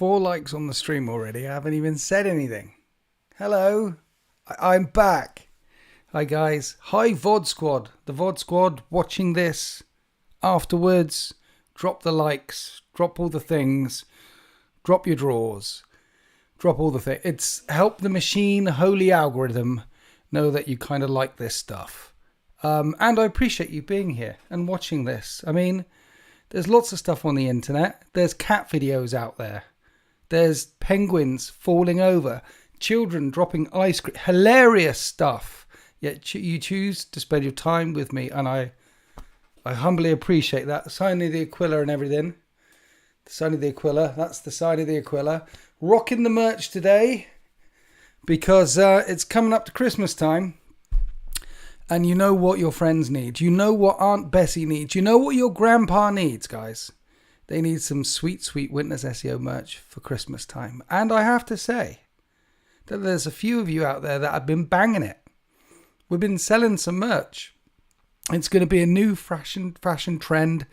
4 likes on the stream already. I haven't even said anything. Hello. I'm back. Hi, guys. Hi, VOD Squad. The VOD Squad watching this afterwards. Drop the likes. Drop all the things. Drop your drawers. Drop all the things. It's help the machine, holy algorithm, know that you kind of like this stuff. And I appreciate you being here and watching this. I mean, there's lots of stuff on the internet. There's cat videos out there. There's penguins falling over. Children dropping ice cream. Hilarious stuff. Yet you choose to spend your time with me. And I humbly appreciate that. Sign of the Aquila and everything. The sign of the Aquila. That's the sign of the Aquila. Rocking the merch today. Because it's coming up to Christmas time. And you know what your friends need. You know what Aunt Bessie needs. You know what your grandpa needs, guys. They need some sweet, sweet Witness SEO merch for Christmas time. And I have to say that there's a few of you out there that have been banging it. We've been selling some merch. It's going to be a new fashion trend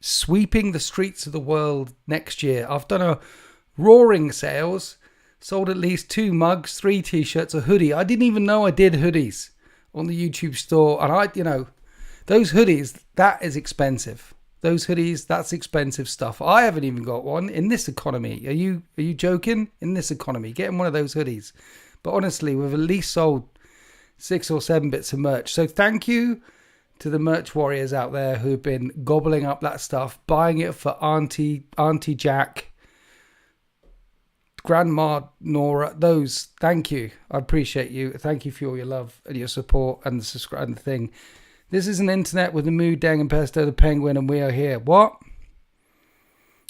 sweeping the streets of the world next year. I've done a roaring sales. Sold at least 2 mugs, 3 t-shirts, a hoodie. I didn't even know I did hoodies on the YouTube store. And those hoodies, that is expensive. Those hoodies, that's expensive stuff. I haven't even got one in this economy. Are you joking? In this economy, getting one of those hoodies. But honestly, we've at least sold 6 or 7 bits of merch. So thank you to the merch warriors out there who've been gobbling up that stuff, buying it for Auntie Jack, Grandma Nora. Those, thank you. I appreciate you. Thank you for all your love and your support and the subscribe and the thing. This is an internet with the Moo, Deng, and Pesto the Penguin, and we are here. What?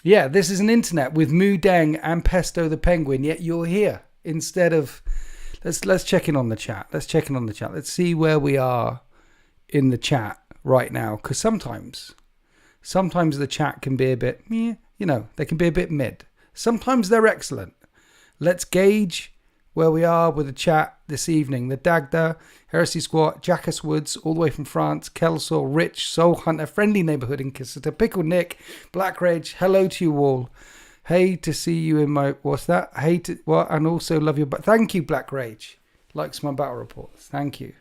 Yeah, this is an internet with Moo, Deng, and Pesto the Penguin, yet you're here. Instead of... Let's check in on the chat. Let's check in on the chat. Let's see where we are in the chat right now. Because sometimes the chat can be a bit... they can be a bit mid. Sometimes they're excellent. Let's gauge where we are with the chat this evening. The Dagda, Heresy Squat, Jackass Woods, all the way from France, Kelso, Rich, Soul Hunter, Friendly Neighborhood in Kissita, Pickle Nick, Black Rage, hello to you all. Hey to see you in my, what's that? Hey to, what? And also love you, but thank you, Black Rage. Likes my battle reports. Thank you.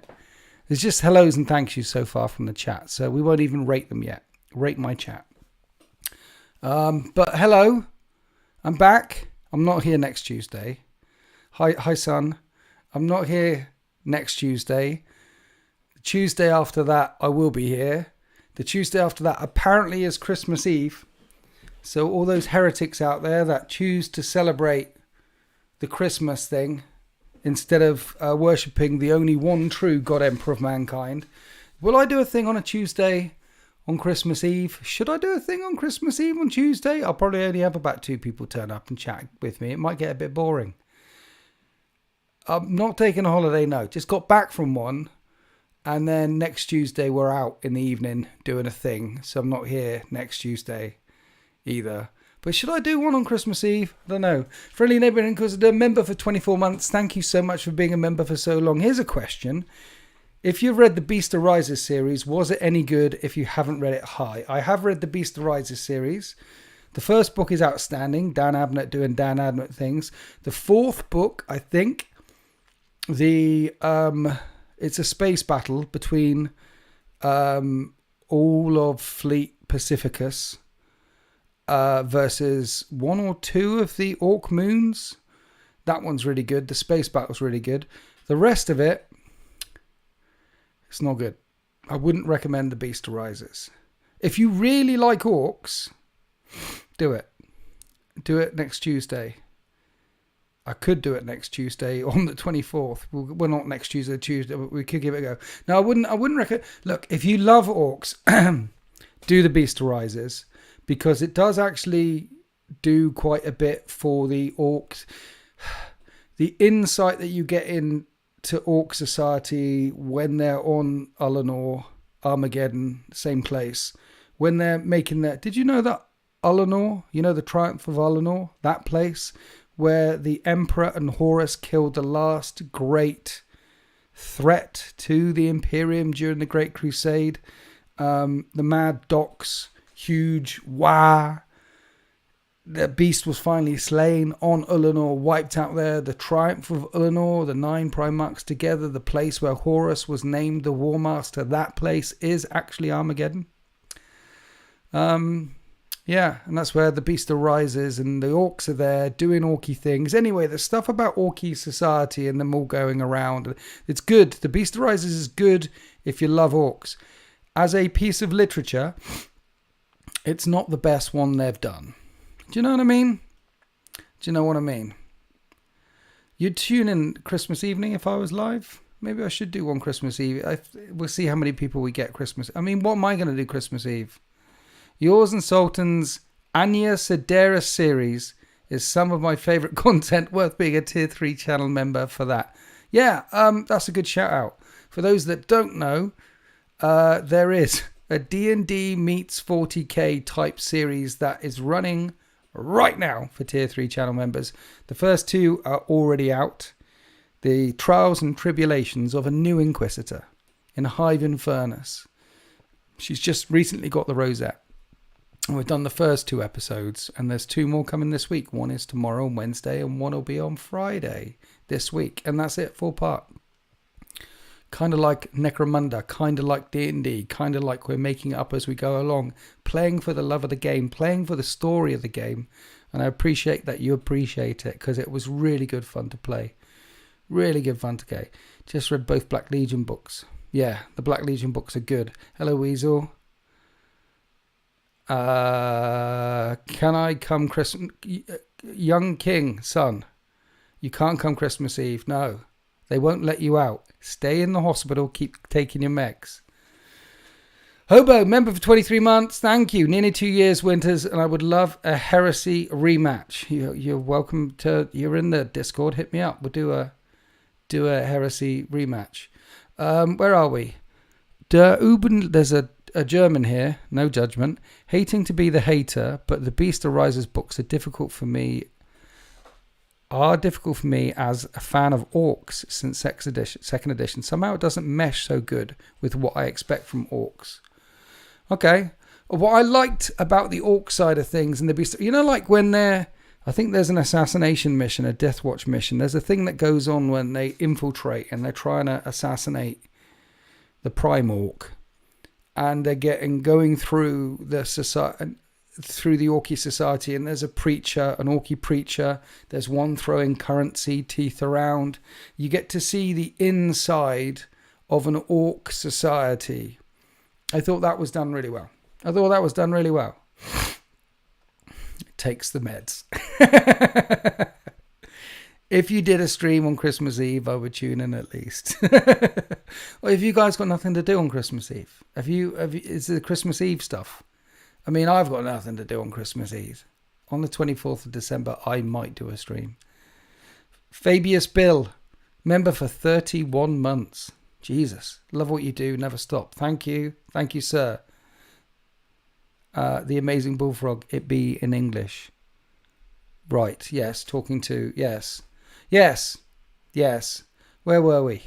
There's just hellos and thank yous so far from the chat, so we won't even rate them yet. Rate my chat. But hello, I'm back. I'm not here next Tuesday. Hi, son. I'm not here next Tuesday. The Tuesday after that, I will be here. The Tuesday after that apparently is Christmas Eve. So all those heretics out there that choose to celebrate the Christmas thing instead of worshipping the only one true God Emperor of mankind. Will I do a thing on a Tuesday on Christmas Eve? Should I do a thing on Christmas Eve on Tuesday? I'll probably only have about 2 people turn up and chat with me. It might get a bit boring. I'm not taking a holiday, no. Just got back from one. And then next Tuesday we're out in the evening doing a thing. So I'm not here next Tuesday either. But should I do one on Christmas Eve? I don't know. Friendly Neighbour Inquisitor, member for 24 months. Thank you so much for being a member for so long. Here's a question. If you've read the Beast Arises series, was it any good? If you haven't read it, hi. I have read the Beast Arises series. The first book is outstanding. Dan Abnett doing Dan Abnett things. The 4th book, I think, it's a space battle between all of Fleet Pacificus versus 1 or 2 of the Orc Moons. That one's really good. The space battle's really good. The rest of it, it's not good. I wouldn't recommend The Beast Arises. If you really like orcs, do it. Do it next Tuesday. I could do it next Tuesday on the 24th. Well, not next Tuesday, but we could give it a go. No, I wouldn't recommend. Look, if you love orcs, do The Beast Arises, because it does actually do quite a bit for the orcs. The insight that you get into Orc Society when they're on Ullanor, Armageddon, same place, when they're making that. Did you know that Ullanor, the Triumph of Ullanor, that place where the Emperor and Horus killed the last great threat to the Imperium during the Great Crusade, the Mad Docs, huge, wah, the beast was finally slain on Ullanor, wiped out there. The triumph of Ullanor, the 9 Primarchs together, the place where Horus was named the War Master, that place is actually Armageddon. Yeah, and that's where the beast arises, and the orcs are there doing orky things. Anyway, the stuff about orky society and them all going around, it's good. The beast arises is good if you love orcs. As a piece of literature, it's not the best one they've done. Do you know what I mean? Do you know what I mean? You'd tune in Christmas evening if I was live. Maybe I should do one Christmas Eve. We'll see how many people we get Christmas. I mean, what am I going to do Christmas Eve? Yours and Sultan's Anya Sedaris series is some of my favourite content, worth being a tier 3 channel member for that. Yeah, that's a good shout out. For those that don't know, there is a D&D meets 40k type series that is running right now for tier 3 channel members. The first 2 are already out. The Trials and Tribulations of a New Inquisitor in Hive Infernus. She's just recently got the rosette. And we've done the first 2 episodes, and there's 2 more coming this week. One is tomorrow on Wednesday, and one will be on Friday this week. And that's it, full part. Kind of like Necromunda, kind of like D&D, kind of like we're making it up as we go along. Playing for the love of the game, playing for the story of the game. And I appreciate that you appreciate it, because it was really good fun to play. Really good fun to play. Just read both Black Legion books. Yeah, the Black Legion books are good. Hello, Weasel. Can I come Christmas? Young King, son, you can't come Christmas Eve. No, they won't let you out. Stay in the hospital. Keep taking your meds. Hobo, member for 23 months. Thank you. Nearly 2 years, Winters, and I would love a heresy rematch. You're welcome to. You're in the Discord. Hit me up. We'll do a heresy rematch. Where are we? There's a German here, no judgment. Hating to be the hater, but the Beast Arises books are difficult for me as a fan of orcs since second edition. Somehow it doesn't mesh so good with what I expect from orcs. Okay. What I liked about the orc side of things and the Beast, like when I think there's an assassination mission, a Death Watch mission. There's a thing that goes on when they infiltrate and they're trying to assassinate the Prime Orc. And they're going through the society, through the Orky society, and there's a preacher, an Orky preacher. There's one throwing currency teeth around. You get to see the inside of an Orc society. I thought that was done really well. It takes the meds. If you did a stream on Christmas Eve, I would tune in at least. Well, if you guys got nothing to do on Christmas Eve, is the Christmas Eve stuff? I mean, I've got nothing to do on Christmas Eve. On the 24th of December, I might do a stream. Fabius Bill, member for 31 months. Jesus, love what you do, never stop. Thank you, sir. The Amazing Bullfrog, it be in English. Right, yes, talking to, yes. Where were we?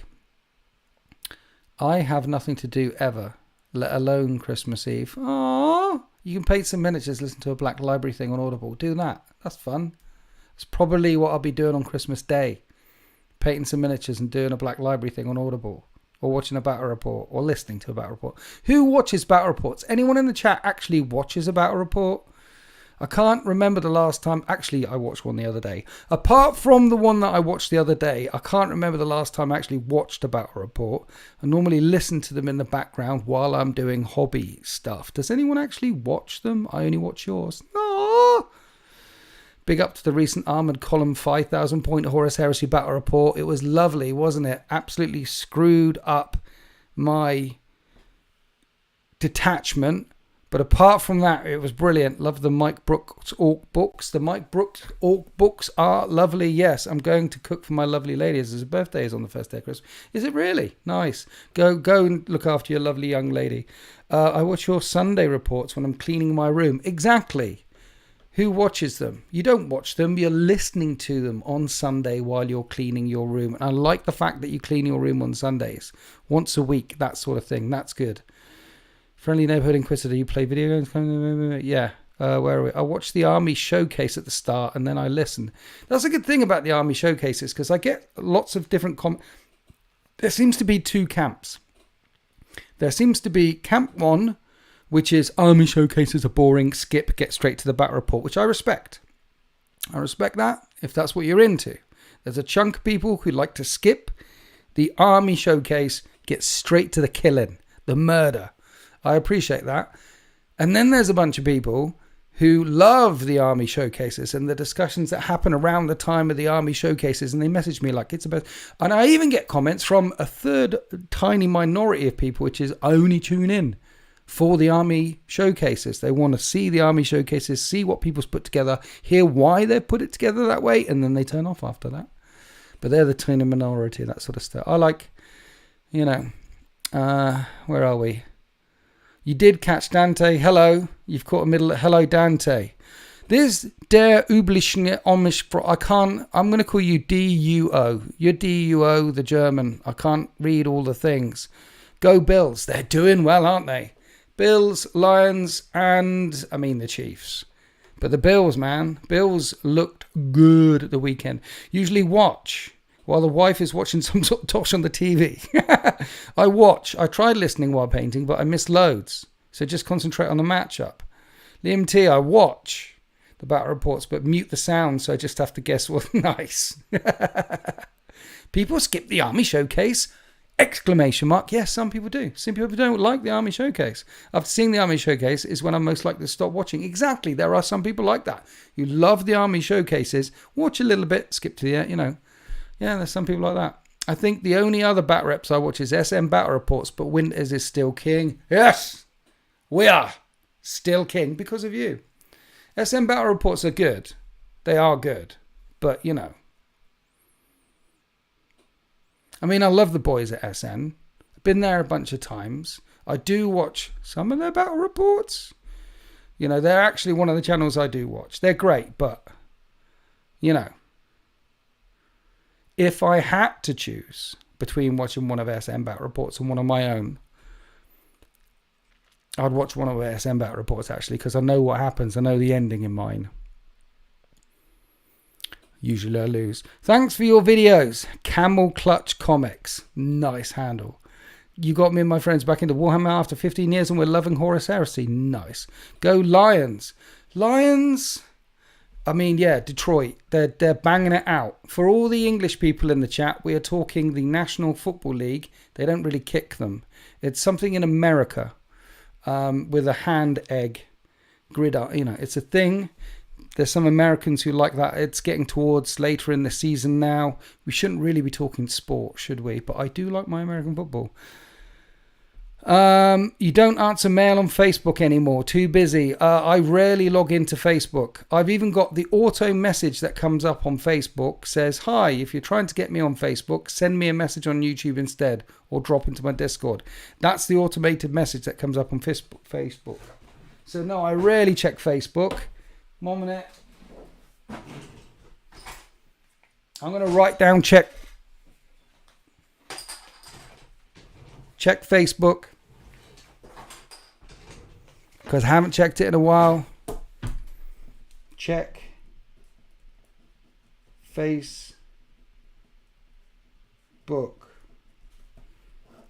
I have nothing to do ever, let alone Christmas Eve. Aww. You can paint some miniatures, listen to a Black Library thing on Audible. Do that. That's fun. It's probably what I'll be doing on Christmas Day. Painting some miniatures and doing a Black Library thing on Audible. Or watching a battle report. Or listening to a battle report. Who watches battle reports? Anyone in the chat actually watches a battle report? I can't remember the last time. Actually, I watched one the other day. Apart from the one that I watched the other day, I can't remember the last time I actually watched a battle report. I normally listen to them in the background while I'm doing hobby stuff. Does anyone actually watch them? I only watch yours. Aww. Big up to the recent Armoured Column 5,000 point Horus Heresy battle report. It was lovely, wasn't it? Absolutely screwed up my detachment. But apart from that, it was brilliant. Love the Mike Brooks Orc books. The Mike Brooks Orc books are lovely. Yes, I'm going to cook for my lovely lady as her birthday is on the first day of Christmas. Is it really? Nice. Go and look after your lovely young lady. I watch your Sunday reports when I'm cleaning my room. Exactly. Who watches them? You don't watch them. You're listening to them on Sunday while you're cleaning your room. And I like the fact that you clean your room on Sundays. Once a week, that sort of thing. That's good. Friendly Neighborhood Inquisitor, you play video games? Yeah. Where are we? I watch the Army Showcase at the start and then I listen. That's a good thing about the Army Showcases because I get lots of different There seems to be two camps. There seems to be camp one, which is Army Showcases are boring, skip, get straight to the battle report, which I respect. I respect that if that's what you're into. There's a chunk of people who like to skip the Army Showcase, get straight to the killing, the murder. I appreciate that. And then there's a bunch of people who love the Army Showcases and the discussions that happen around the time of the Army Showcases, and they message me like it's about. And I even get comments from a third tiny minority of people, which is only tune in for the Army Showcases. They want to see the Army Showcases, see what people's put together, hear why they've put it together that way, and then they turn off after that. But they're the tiny minority, that sort of stuff. I like, where are we? You did catch Dante. Hello. You've caught a middle. Hello, Dante. This der üblichen Amish. I'm going to call you DUO. You're DUO, the German. I can't read all the things. Go Bills. They're doing well, aren't they? Bills, Lions, and the Chiefs. But the Bills, man. Bills looked good at the weekend. Usually watch while the wife is watching some sort of tosh on the TV. I watch. I tried listening while painting, but I missed loads. So just concentrate on the matchup. Liam T, I watch the battle reports, but mute the sound, so I just have to guess what. Nice. People skip the Army Showcase. Exclamation mark. Yes, some people do. Some people don't like the Army Showcase. After seeing the Army Showcase is when I'm most likely to stop watching. Exactly. There are some people like that. You love the Army Showcases. Watch a little bit. Skip to the, Yeah, there's some people like that. I think the only other bat reps I watch is SM Battle Reports, but Winters is still king. Yes, we are still king because of you. SM Battle Reports are good. They are good. But, I love the boys at SM. I've been there a bunch of times. I do watch some of their battle reports. They're actually one of the channels I do watch. They're great, but, if I had to choose between watching one of SM Battle Reports and one of my own, I'd watch one of the SM Battle Reports, actually, because I know what happens. I know the ending in mine. Usually I lose. Thanks for your videos. Camel Clutch Comics. Nice handle. You got me and my friends back into Warhammer after 15 years and we're loving Horus Heresy. Nice. Go Lions. Lions. Detroit. They're banging it out. For all the English people in the chat, we are talking the National Football League. They don't really kick them. It's something in America with a hand egg grid. It's a thing. There's some Americans who like that. It's getting towards later in the season now. We shouldn't really be talking sport, should we? But I do like my American football. You don't answer mail on Facebook anymore. Too busy. I rarely log into Facebook. I've even got the auto message that comes up on Facebook. Says, hi, if you're trying to get me on Facebook, send me a message on YouTube instead or drop into my Discord. That's the automated message that comes up on Facebook. So no, I rarely check Facebook. 1 minute. I'm going to write down check Facebook because I haven't checked it in a while. Check Facebook.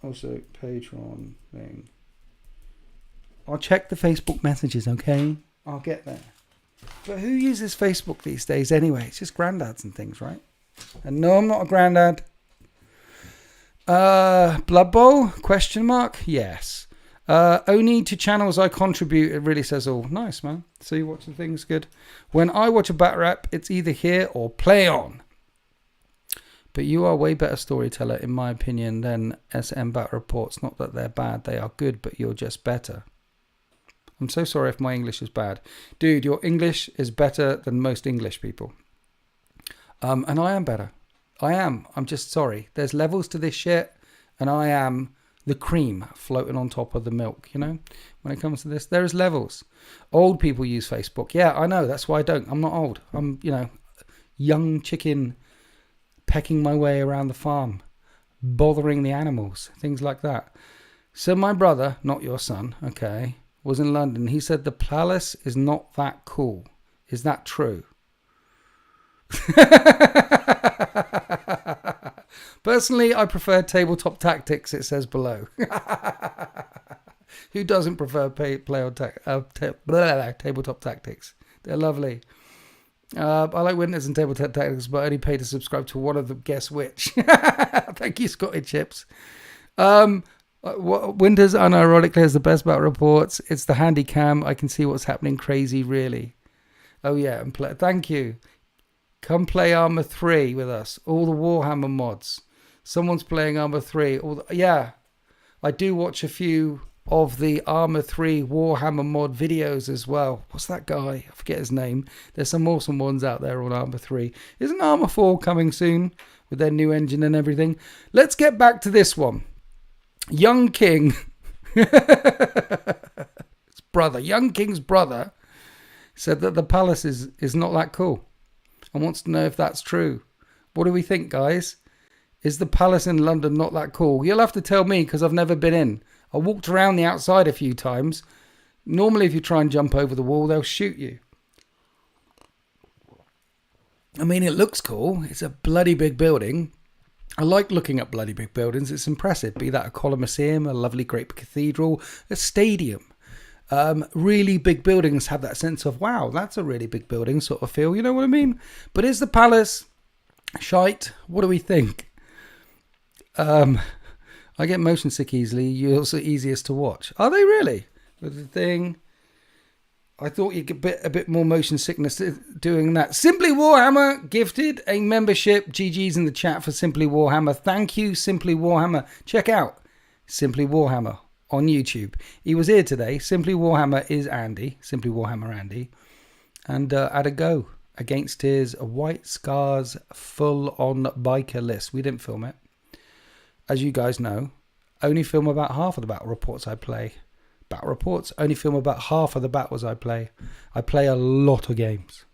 Also Patreon thing. I'll check the Facebook messages, okay? I'll get there. But who uses Facebook these days anyway? It's just granddads and things, right? And no, I'm not a granddad. Blood Bowl? Question mark? Yes. Only to channels I contribute. It really says all. Nice, man. So you watch the things good. When I watch a bat rap, it's either here or play on. But you are a way better storyteller, in my opinion, than SM Bat Reports. Not that they're bad. They are good, but you're just better. I'm so sorry if my English is bad. Dude, your English is better than most English people. And I am better. I am. I'm just sorry. There's levels to this shit, and I am the cream floating on top of the milk, when it comes to this. There is levels. Old people use Facebook. Yeah, I know. That's why I don't. I'm not old. I'm, young chicken pecking my way around the farm, bothering the animals, things like that. So my brother, not your son, okay, was in London. He said the palace is not that cool. Is that true? Personally, I prefer tabletop tactics, it says below. Who doesn't prefer tabletop tactics? They're lovely. I like Winters and tabletop tactics, but I only pay to subscribe to one of them. Guess which? Thank you, Scotty Chips. Winters unironically has the best battle reports. It's the handy cam. I can see what's happening. Crazy, really. Oh yeah, and thank you. Come play Armour 3 with us. All the Warhammer mods. Someone's playing Armour 3. Yeah, I do watch a few of the Armour 3 Warhammer mod videos as well. What's that guy? I forget his name. There's some awesome ones out there on Armour 3. Isn't Armour 4 coming soon with their new engine and everything? Let's get back to this one. Young King, his brother, Young King's brother, said that the palace is not that cool and wants to know if that's true. What do we think, guys? Is the palace in London not that cool? You'll have to tell me because I've never been in. I walked around the outside a few times. Normally, if you try and jump over the wall, they'll shoot you. I mean, it looks cool. It's a bloody big building. I like looking at bloody big buildings. It's impressive. Be that a Colosseum, a lovely great cathedral, a stadium. Really big buildings have that sense of, wow, that's a really big building sort of feel. You know what I mean? But is the palace shite? What do we think? I get motion sick easily. You're also easiest to watch. Are they really? With the thing, I thought you'd get a bit more motion sickness doing that. Simply Warhammer gifted a membership. GG's in the chat for Simply Warhammer. Thank you, Simply Warhammer. Check out Simply Warhammer on YouTube. He was here today. Simply Warhammer is Andy. Simply Warhammer Andy. And had a go against his White Scars full-on biker list. We didn't film it. As you guys know, only film about half of the battle reports I play. Battle reports, only film about half of the battles I play. I play a lot of games.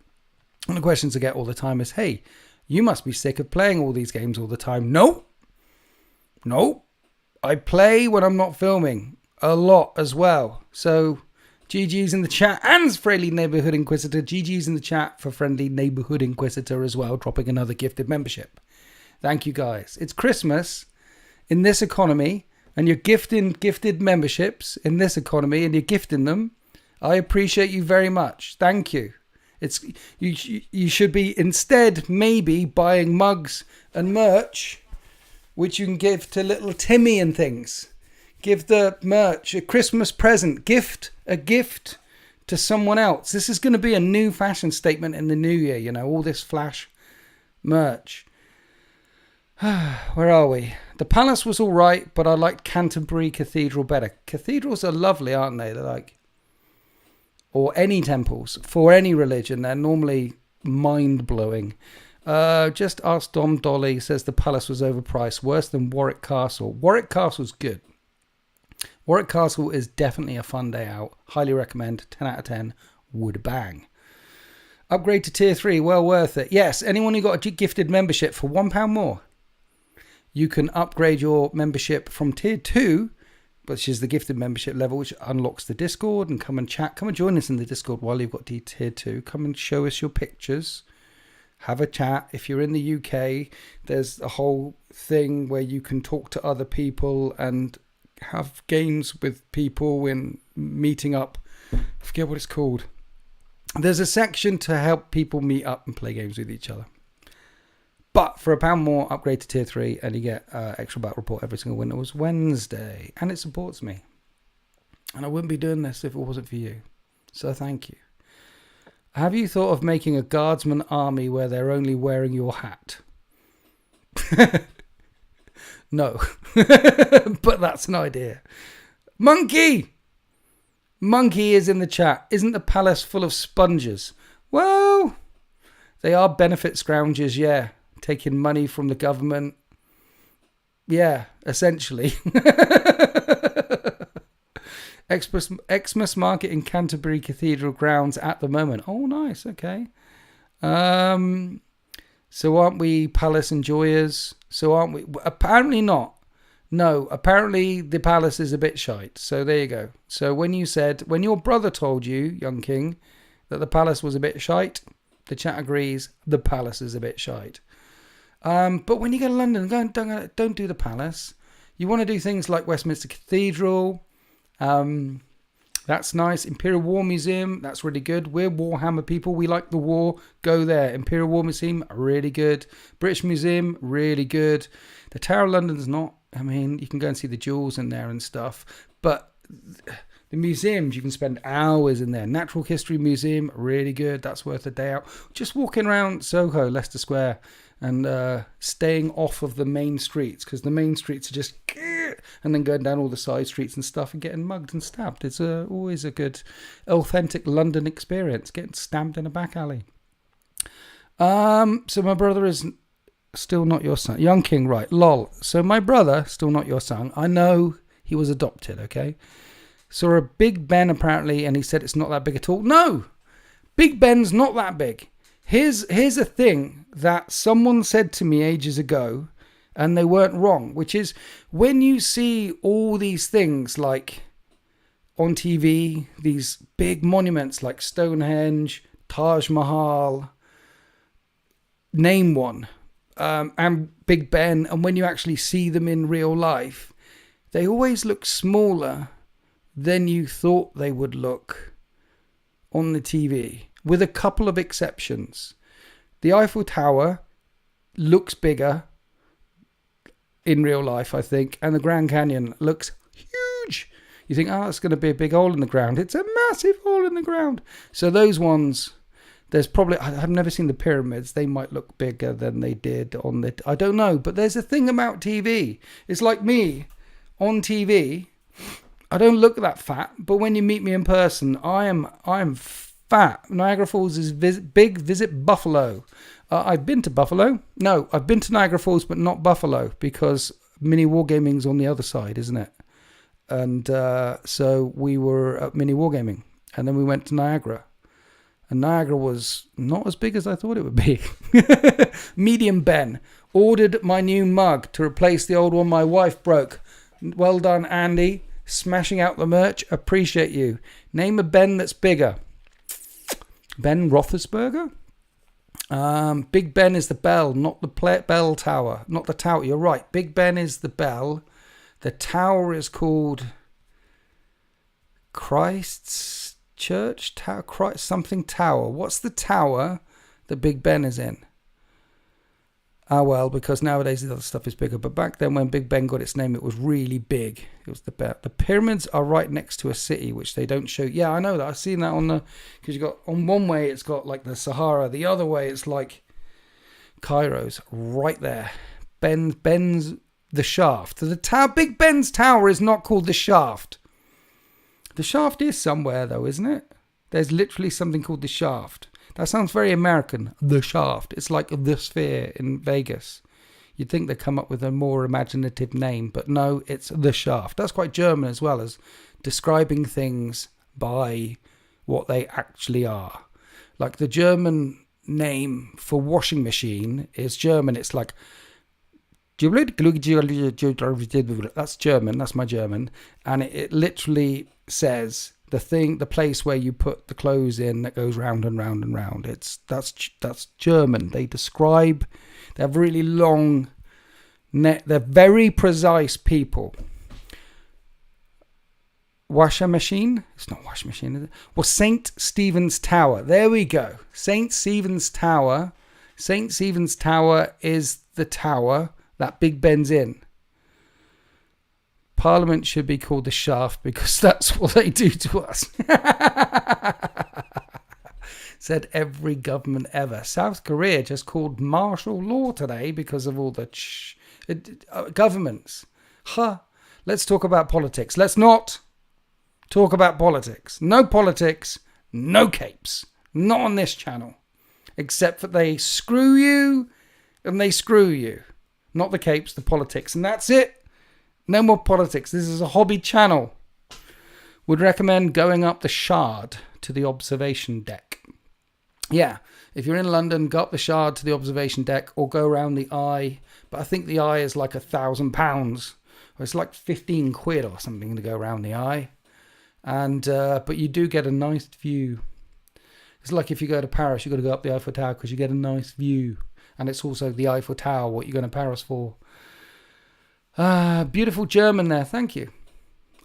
And the questions I get all the time is, hey, you must be sick of playing all these games all the time. No. I play when I'm not filming a lot as well. So GG's in the chat and Friendly Neighborhood Inquisitor. GG's in the chat for Friendly Neighborhood Inquisitor as well, dropping another gifted membership. Thank you, guys. It's Christmas in this economy, and you're gifted memberships in this economy, and you're gifting them. I appreciate you very much. Thank you. You should be instead maybe buying mugs and merch, which you can give to little Timmy and things. Give the merch a Christmas present. A gift to someone else. This is going to be a new fashion statement in the new year. You know, all this flash merch. Where are we? The palace was all right, but I liked Canterbury Cathedral better. Cathedrals are lovely, aren't they? They're like, or any temples for any religion. They're normally mind-blowing. Just ask Dom Dolly. Says the palace was overpriced, worse than Warwick Castle. Warwick Castle's good. Warwick Castle is definitely a fun day out. Highly recommend. 10 out of 10. Would bang. Upgrade to tier 3. Well worth it. Yes, anyone who got a gifted membership for £1 more, you can upgrade your membership from tier 2, which is the gifted membership level, which unlocks the Discord, and come and chat. Come and join us in the Discord while you've got tier 2. Come and show us your pictures. Have a chat. If you're in the UK, there's a whole thing where you can talk to other people and have games with people when meeting up. I forget what it's called. There's a section to help people meet up and play games with each other. But for £1 more, upgrade to tier 3, and you get extra battle report every single Windows Wednesday. And it supports me. And I wouldn't be doing this if it wasn't for you. So thank you. Have you thought of making a guardsman army where they're only wearing your hat? No. But that's an idea. Monkey is in the chat. Isn't the palace full of sponges? Well, they are benefit scroungers, yeah. Taking money from the government. Yeah, essentially. Xmas market in Canterbury Cathedral grounds at the moment. Oh, nice. Okay. So aren't we palace enjoyers? So aren't we? Apparently not. No, apparently the palace is a bit shite. So there you go. So when your brother told you, young king, that the palace was a bit shite, the chat agrees, the palace is a bit shite. But when you go to London, don't do the palace. You want to do things like Westminster Cathedral. That's nice. Imperial War Museum, that's really good. We're Warhammer people. We like the war. Go there. Imperial War Museum, really good. British Museum, really good. The Tower of London's not. I mean, you can go and see the jewels in there and stuff. But the museums, you can spend hours in there. Natural History Museum, really good. That's worth a day out. Just walking around Soho, Leicester Square, and staying off of the main streets, because the main streets are just, and then going down all the side streets and stuff and getting mugged and stabbed. It's always a good, authentic London experience, getting stabbed in a back alley. So my brother is still not your son. Young King, right, lol. So my brother, still not your son. I know he was adopted, okay? Saw a Big Ben apparently, and he said it's not that big at all. No! Big Ben's not that big. Here's a thing that someone said to me ages ago, and they weren't wrong, which is when you see all these things like on TV, these big monuments like Stonehenge, Taj Mahal, name one, and Big Ben, and when you actually see them in real life, they always look smaller than you thought they would look on the TV, with a couple of exceptions. The Eiffel Tower looks bigger in real life, I think, and the Grand Canyon looks huge. You think, oh, it's going to be a big hole in the ground. It's a massive hole in the ground. So those ones, there's probably, I've never seen the pyramids. They might look bigger than they did on the, I don't know. But there's a thing about TV. It's like me on TV. I don't look that fat, but when you meet me in person, I am fat. Niagara Falls is big. Visit Buffalo. I've been to Buffalo. No, I've been to Niagara Falls, but not Buffalo, because Mini Wargaming's on the other side, isn't it? And so we were at Mini Wargaming, and then we went to Niagara. And Niagara was not as big as I thought it would be. Medium Ben. Ordered my new mug to replace the old one my wife broke. Well done, Andy. Smashing out the merch. Appreciate you. Name a Ben that's bigger. Ben Roethlisberger? Big Ben is the bell, not the bell tower. Not the tower. You're right. Big Ben is the bell. The tower is called Christ's Church Tower. Christ something tower. What's the tower that Big Ben is in? Ah, well, because nowadays the other stuff is bigger. But back then when Big Ben got its name, it was really big. It was the bell. The pyramids are right next to a city, which they don't show. Yeah, I know that. I've seen that on the... Because you got... On one way, it's got like the Sahara. The other way, it's like Cairo's. Right there. Ben's the Shaft. The tower... Big Ben's tower is not called the Shaft. The Shaft is somewhere, though, isn't it? There's literally something called the Shaft. That sounds very American. The Shaft. It's like the Sphere in Vegas. You'd think they'd come up with a more imaginative name, but no, it's the Shaft. That's quite German as well, as describing things by what they actually are. Like the German name for washing machine is German. It's like... That's German. That's my German. And it literally says... the place where you put the clothes in that goes round and round and round. That's German. They have really long they're very precise people. Washer machine? It's not wash machine, is it? Well, St. Stephen's Tower. There we go. St. Stephen's Tower. St. Stephen's Tower is the tower that Big Ben's in. Parliament should be called the Shaft because that's what they do to us. Said every government ever. South Korea just called martial law today because of all the governments. Let's talk about politics. Let's not talk about politics. No politics, no capes. Not on this channel. Except that they screw you and they screw you. Not the capes, the politics. And that's it. No more politics. This is a hobby channel. Would recommend going up the Shard to the observation deck. Yeah, if you're in London, go up the Shard to the observation deck or go around the Eye. But I think the Eye is like £1,000 It's like 15 quid or something to go around the eye. And but you do get a nice view. It's like if you go to Paris, you've got to go up the Eiffel Tower because you get a nice view. And it's also the Eiffel Tower, what you're going to Paris for. Beautiful German there, thank you.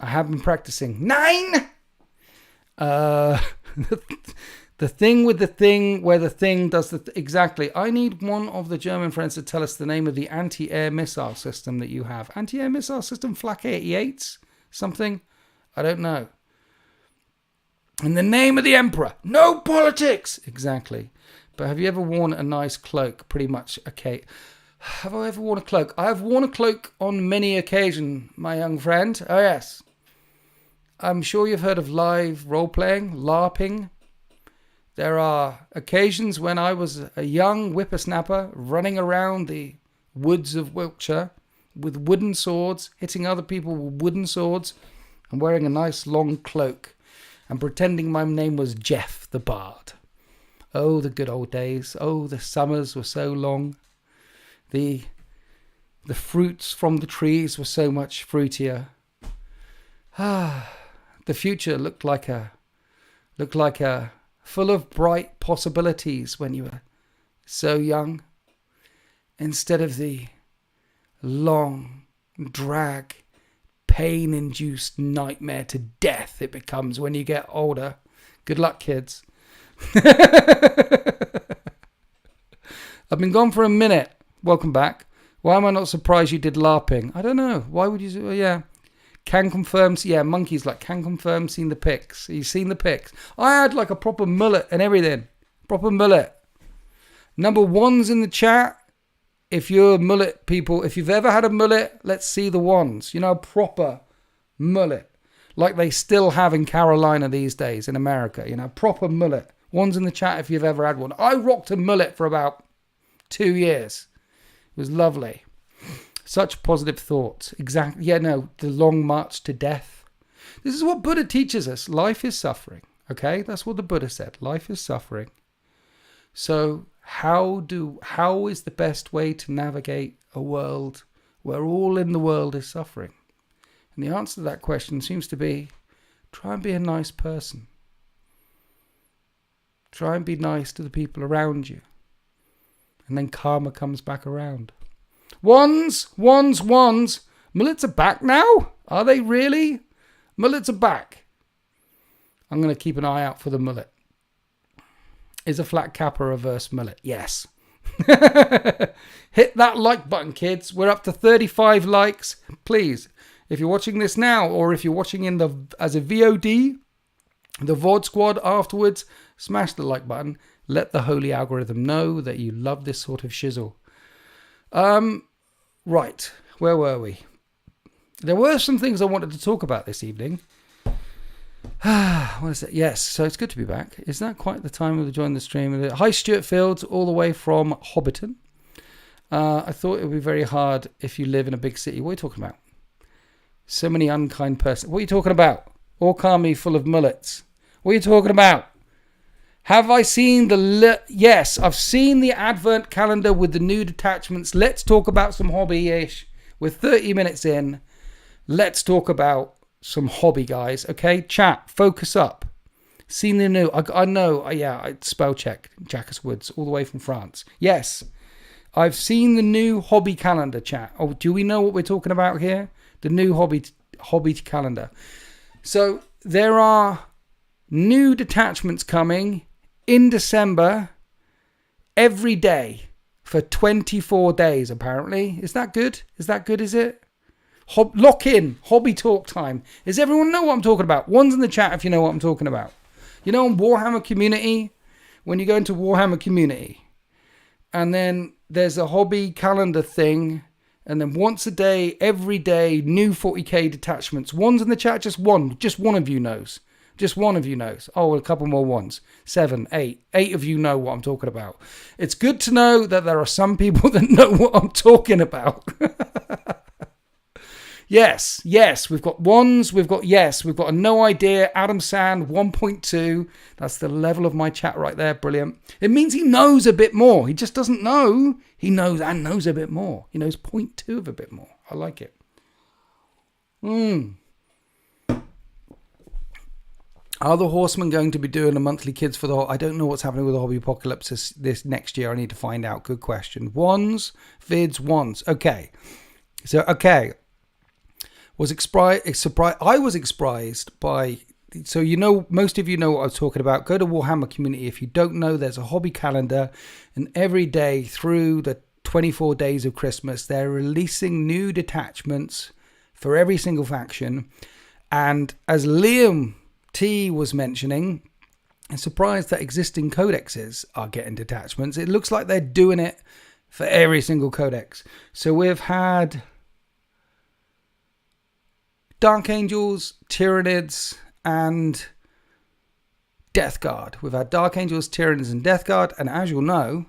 I have been practicing. 9! The thing with the thing where the thing does the... Exactly. I need one of the German friends to tell us the name of the anti-air missile system that you have. Anti-air missile system? Flak 88s? Something? I don't know. In the name of the emperor. No politics! Exactly. But have you ever worn a nice cloak? Pretty much. Okay. Have I ever worn a cloak? I have worn a cloak on many occasions, my young friend. Oh, yes. I'm sure you've heard of live role-playing, LARPing. There are occasions when I was a young whippersnapper running around the woods of Wiltshire with wooden swords, hitting other people with wooden swords, and wearing a nice long cloak and pretending my name was Jeff the Bard. Oh, the good old days. Oh, the summers were so long. The fruits from the trees were so much fruitier. The future looked like a full of bright possibilities when you were so young, instead of the long drag, pain-induced nightmare to death it becomes when you get older. Good luck, kids. I've been gone for a minute. Welcome back. Why am I not surprised you did LARPing? I don't know. Why would you... yeah. Can confirm... Yeah, Monkey's like, can confirm, seen the pics. You've seen the pics. I had like a proper mullet and everything. Proper mullet. Number 1's in the chat. If you're mullet people, if you've ever had a mullet, let's see the ones. You know, a proper mullet. Like they still have in Carolina these days, in America. You know, proper mullet. One's in the chat if you've ever had one. I rocked a mullet for about 2 years. It was lovely. Such positive thoughts. Exactly. Yeah, no, the long march to death. This is what Buddha teaches us. Life is suffering. Okay? That's what the Buddha said. Life is suffering. So how is the best way to navigate a world where all in the world is suffering? And the answer to that question seems to be, try and be a nice person. Try and be nice to the people around you. And then karma comes back around. Ones. Mullets are back now? Are they really? Mullets are back. I'm going to keep an eye out for the mullet. Is a flat cap a reverse mullet? Yes. Hit that like button, kids. We're up to 35 likes. Please, if you're watching this now, or if you're watching as a VOD, the VOD squad afterwards, smash the like button. Let the holy algorithm know that you love this sort of shizzle. Right, where were we? There were some things I wanted to talk about this evening. What is it? Yes, so it's good to be back. Is that quite the time to join the stream? Hi, Stuart Fields, all the way from Hobbiton. I thought it would be very hard if you live in a big city. What are you talking about? So many unkind persons. What are you talking about? Orkami full of mullets. What are you talking about? Have I seen yes, I've seen the advent calendar with the new detachments. Let's talk about some hobby-ish. We're 30 minutes in. Let's talk about some hobby, guys. Okay, chat, focus up. Seen the new... I know, yeah, I spell check. Jackus Woods, all the way from France. Yes, I've seen the new hobby calendar, chat. Oh, do we know what we're talking about here? The new hobby calendar. So there are new detachments coming in December every day for 24 days, apparently. Is that good? Is it? Lock in. Hobby talk time. Does everyone know what I'm talking about? One's in the chat if you know what I'm talking about. You know, on Warhammer Community, when you go into Warhammer Community, and then there's a hobby calendar thing, and then once a day, every day, new 40k detachments. One's in the chat, just one of you knows. Just one of you knows. Oh, a couple more ones. 7, 8. 8 of you know what I'm talking about. It's good to know that there are some people that know what I'm talking about. Yes. We've got ones. We've got a no idea. Adam Sand 1.2. That's the level of my chat right there. Brilliant. It means he knows a bit more. He just doesn't know. He knows and knows a bit more. He knows 0.2 of a bit more. I like it. Mm. Are the Horsemen going to be doing a monthly kids for the... I don't know what's happening with the Hobby Apocalypse this next year. I need to find out. Good question. Wands, vids, wands. Okay. So, okay. I was surprised by... So, you know, most of you know what I was talking about. Go to Warhammer Community. If you don't know, there's a hobby calendar. And every day through the 24 days of Christmas, they're releasing new detachments for every single faction. And as Liam T was mentioning, I'm surprised that existing codexes are getting detachments. It looks like they're doing it for every single codex. So we've had Dark Angels, Tyranids, and Death Guard. We've had Dark Angels, Tyranids, and Death Guard. And as you'll know,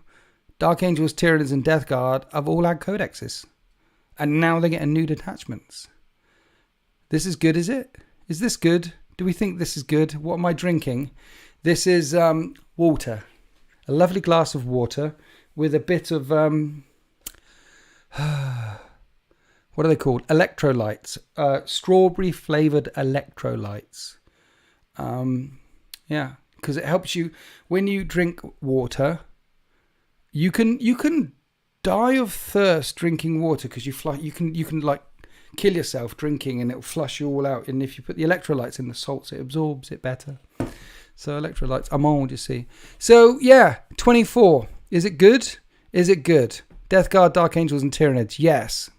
Dark Angels, Tyranids, and Death Guard have all had codexes. And now they're getting new detachments. This is good, is it? Is this good? Do we think this is good? What am I drinking? This is water. A lovely glass of water with a bit of... what are they called? Electrolytes. Strawberry flavoured electrolytes. Yeah, because it helps you... When you drink water, you can die of thirst drinking water because you can like kill yourself drinking and it'll flush you all out. And if you put the electrolytes in the salts, it absorbs it better. So electrolytes, I'm old, you see. So yeah, 24. Is it good? Is it good? Death Guard, Dark Angels, and Tyranids. Yes.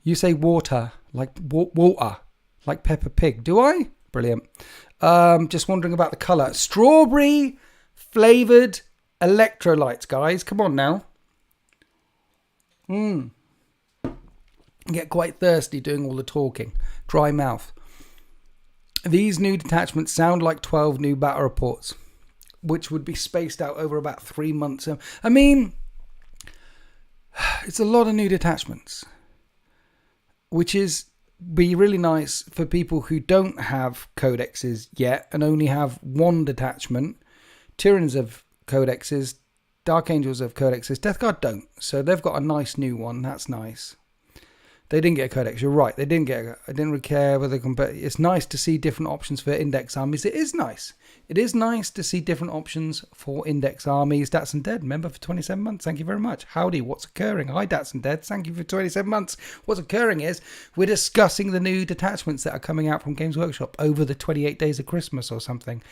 You say water, like water, like Peppa Pig. Do I? Brilliant. Just wondering about the colour. Strawberry flavoured electrolytes, guys. Come on now. Get quite thirsty doing all the talking. Dry mouth. These new detachments sound like 12 new battle reports, which would be spaced out over about 3 months. I mean, it's a lot of new detachments, which is be really nice for people who don't have codexes yet and only have one detachment. Tyranids have codexes, Dark Angels have codexes, Death Guard don't. So they've got a nice new one. That's nice. They didn't get a codex. You're right. They didn't get. I didn't really care whether they can. But it's nice to see different options for index armies. It is nice. It is nice to see different options for index armies. Dats and Dead, member for 27 months. Thank you very much. Howdy, what's occurring? Hi, Dats and Dead. Thank you for 27 months. What's occurring is we're discussing the new detachments that are coming out from Games Workshop over the 28 days of Christmas or something.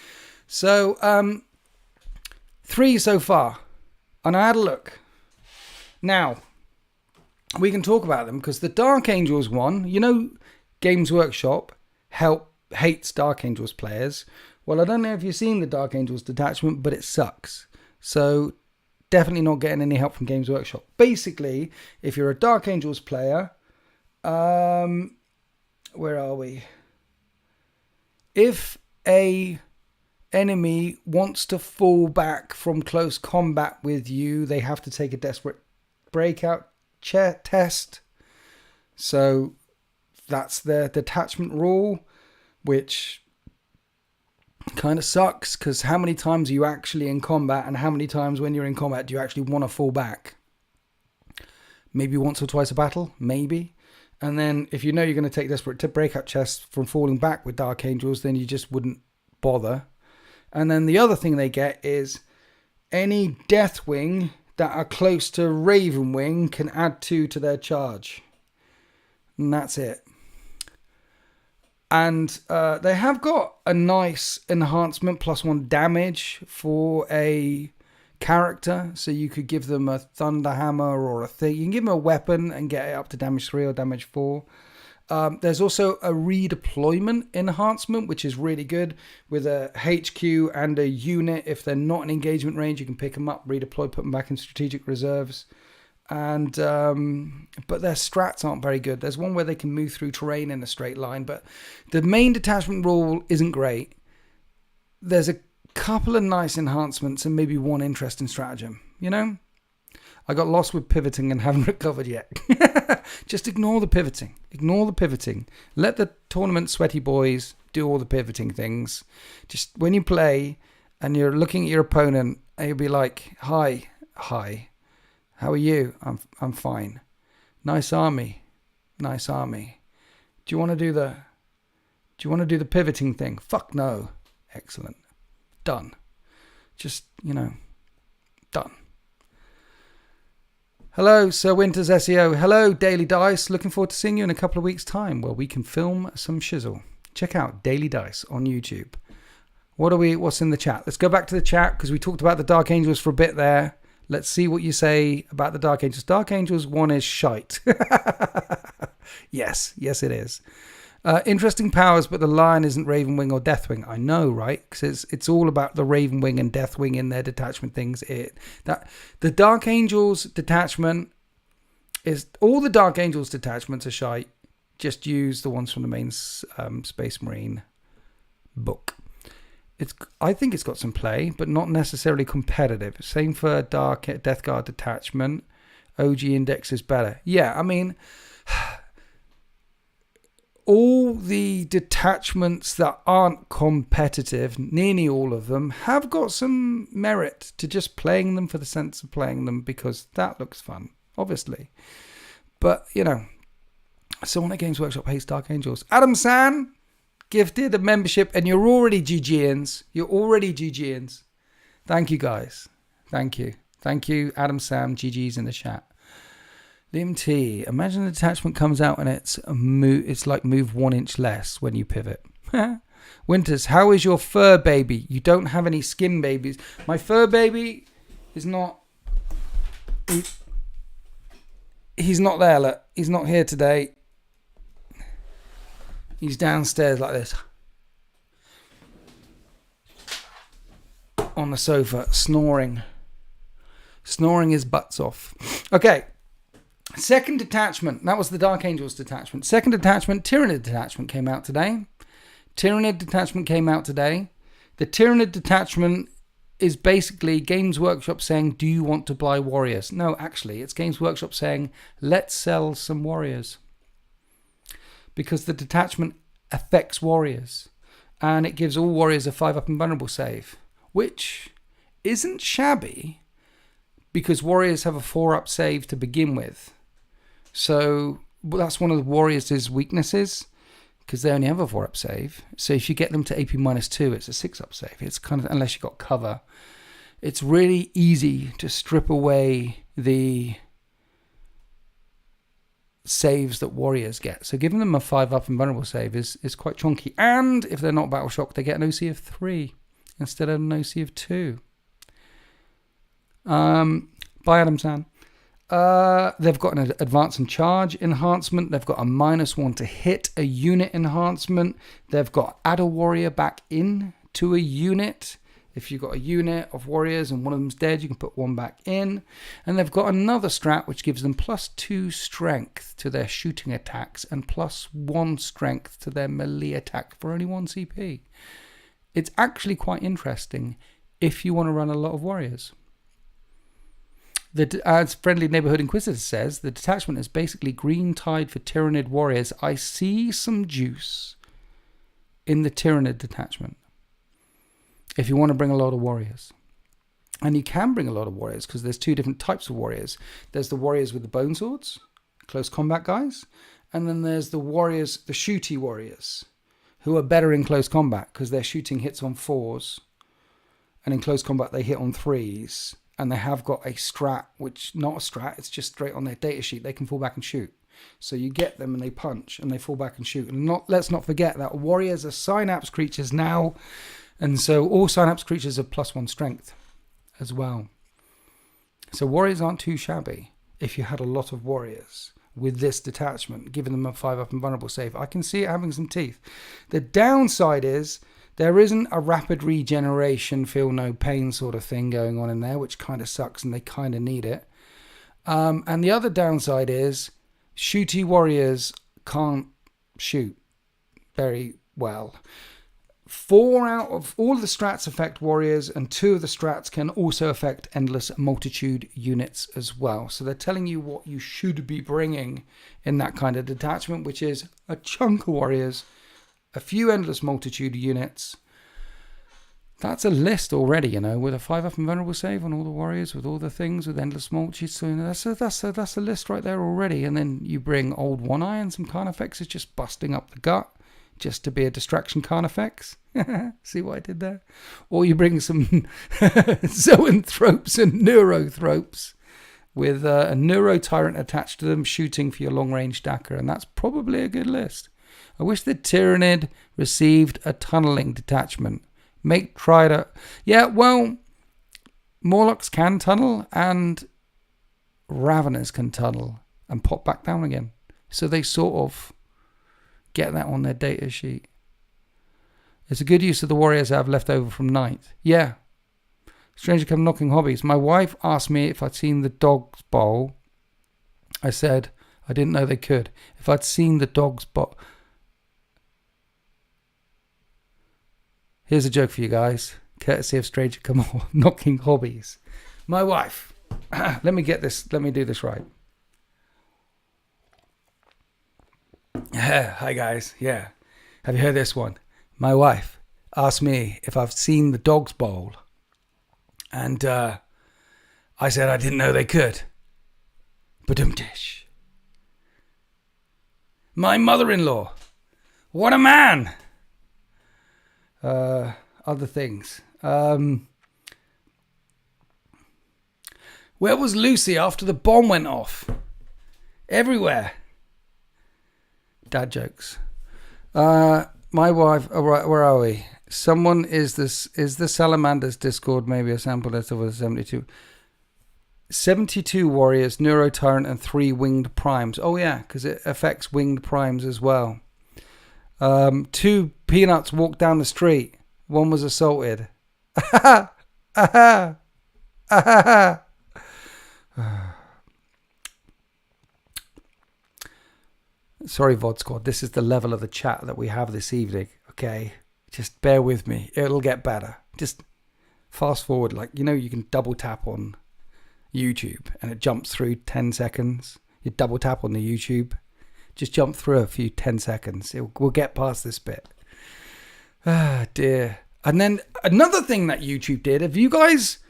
So, 3 so far, and I had a look. Now, we can talk about them because the Dark Angels one, you know, Games Workshop hates Dark Angels players. Well, I don't know if you've seen the Dark Angels detachment, but it sucks. So definitely not getting any help from Games Workshop. Basically, if you're a Dark Angels player, where are we? If a enemy wants to fall back from close combat with you, they have to take a desperate breakout test. So that's their detachment rule, which kind of sucks because how many times are you actually in combat and how many times when you're in combat do you actually want to fall back? Maybe once or twice a battle, maybe. And then if you know you're going to take desperate breakout chests from falling back with Dark Angels, then you just wouldn't bother. And then the other thing they get is any Deathwing that are close to Ravenwing can add 2 to their charge. And that's it. And they have got a nice enhancement, +1 damage for a character. So you could give them a Thunder Hammer or a thing. You can give them a weapon and get it up to damage 3 or damage 4. There's also a redeployment enhancement, which is really good with a HQ and a unit. If they're not in engagement range, you can pick them up, redeploy, put them back in strategic reserves. And but their strats aren't very good. There's one where they can move through terrain in a straight line, but the main detachment rule isn't great. There's a couple of nice enhancements and maybe one interesting stratagem, you know? I got lost with pivoting and haven't recovered yet. Just ignore the pivoting. Ignore the pivoting. Let the tournament sweaty boys do all the pivoting things. Just when you play and you're looking at your opponent, and you'll be like, hi, how are you? I'm fine. Nice army. Do you want to do the pivoting thing? Fuck no. Excellent. Done. Just, done. Hello, Sir Winters SEO. Hello, Daily Dice. Looking forward to seeing you in a couple of weeks' time where we can film some shizzle. Check out Daily Dice on YouTube. What's in the chat? Let's go back to the chat because we talked about the Dark Angels for a bit there. Let's see what you say about the Dark Angels. Dark Angels 1 is shite. Yes, it is. Interesting powers, but the Lion isn't Ravenwing or Deathwing. I know, right? Because it's all about the Ravenwing and Deathwing in their detachment things. The Dark Angels detachment is all the Dark Angels detachments are shite. Just use the ones from the main Space Marine book. I think it's got some play, but not necessarily competitive. Same for Death Guard detachment. OG Index is better. Yeah, I mean, all the detachments that aren't competitive, nearly all of them, have got some merit to just playing them for the sense of playing them because that looks fun, obviously. But, someone at Games Workshop hates Dark Angels. Adam San gifted a membership and you're already GGians. Thank you, guys. Thank you, Adam Sam. GG's in the chat. Liam T. Imagine the detachment comes out and it's like move 1 inch less when you pivot. Winters, how is your fur baby? You don't have any skin babies. My fur baby is not... He's not there, look. He's not here today. He's downstairs like this. On the sofa, snoring. Snoring his butts off. Okay. Second detachment. That was the Dark Angels detachment. Second detachment, Tyranid detachment came out today. The Tyranid detachment is basically Games Workshop saying, do you want to buy warriors? No, actually, it's Games Workshop saying, let's sell some warriors. Because the detachment affects warriors. And it gives all warriors a 5-up invulnerable save. Which isn't shabby. Because warriors have a 4-up save to begin with. So that's one of the warriors' weaknesses. Because they only have a 4-up save. So if you get them to AP -2, it's a 6-up save. It's kind of, unless you've got cover. It's really easy to strip away the saves that warriors get. So giving them a 5-up invulnerable save is quite chunky. And if they're not battle shocked, they get an OC of 3 instead of an OC of 2. By Adam San. They've got an advance and charge enhancement. They've got a -1 to hit a unit enhancement. They've got add a warrior back in to a unit. If you've got a unit of warriors and one of them's dead, you can put one back in. And they've got another strat which gives them +2 strength to their shooting attacks and +1 strength to their melee attack for only 1 CP. It's actually quite interesting if you want to run a lot of warriors. As Friendly Neighborhood Inquisitor says, the detachment is basically green tide for Tyranid warriors. I see some juice in the Tyranid detachment. If you want to bring a lot of warriors. And you can bring a lot of warriors because there's 2 different types of warriors. There's the warriors with the bone swords, close combat guys. And then there's the warriors, the shooty warriors, who are better in close combat because their shooting hits on 4s. And in close combat they hit on 3s. And they have got a strat, which not a strat, it's just straight on their data sheet. They can fall back and shoot. So you get them and they punch and they fall back and shoot. And let's not forget that warriors are synapse creatures now. And so all synapse creatures have +1 strength as well. So warriors aren't too shabby if you had a lot of warriors with this detachment, giving them a 5-up invulnerable save. I can see it having some teeth. The downside is there isn't a rapid regeneration, feel no pain sort of thing going on in there, which kind of sucks and they kind of need it. And the other downside is shooty warriors can't shoot very well. 4 out of all the strats affect warriors, and 2 of the strats can also affect endless multitude units as well. So they're telling you what you should be bringing in that kind of detachment, which is a chunk of warriors, a few endless multitude units, That's a list already, you know, with a 5-up invulnerable save on all the warriors, with all the things, with endless multitudes. So that's a list right there already. And then you bring old One Eye and some Carnifex is just busting up the gut, just to be a distraction Carnifex. See what I did there? Or you bring some Zoanthropes and Neurothropes with a Neuro Tyrant attached to them, shooting for your long-range stacker, and that's probably a good list. I wish the Tyranid received a tunneling detachment. Try to... Yeah, well, Morlocks can tunnel, and Raveners can tunnel and pop back down again. So they sort of get that on their data sheet. It's a good use of the warriors I have left over from night. Yeah. Stranger come knocking hobbies. My wife asked me if I'd seen the Dog's Bowl. I said I didn't know they could. If I'd seen the Dog's Bowl... Here's a joke for you guys, courtesy of Stranger Come Knocking Hobbies. My wife, let me do this right. Hi guys, yeah. Have you heard this one? My wife asked me if I've seen the Dog's Bowl. And I said I didn't know they could. Badum-dish. My mother-in-law. What a man! Other things. Where was Lucy after the bomb went off? Everywhere. Dad jokes. My wife. Right, where are we? Someone is the Salamanders Discord maybe a sample list of the 72. 72 warriors, Neuro Tyrant, and 3 winged primes. Oh yeah, because it affects winged primes as well. 2 peanuts walked down the street. 1 was assaulted. Sorry, VOD Squad. This is the level of the chat that we have this evening. Okay, just bear with me. It'll get better. Just fast forward. Like, you know, you can double tap on YouTube and it jumps through 10 seconds. You double tap on the YouTube. Just jump through a few 10 seconds. We'll get past this bit. Ah, dear. And then another thing that YouTube did, if you guys,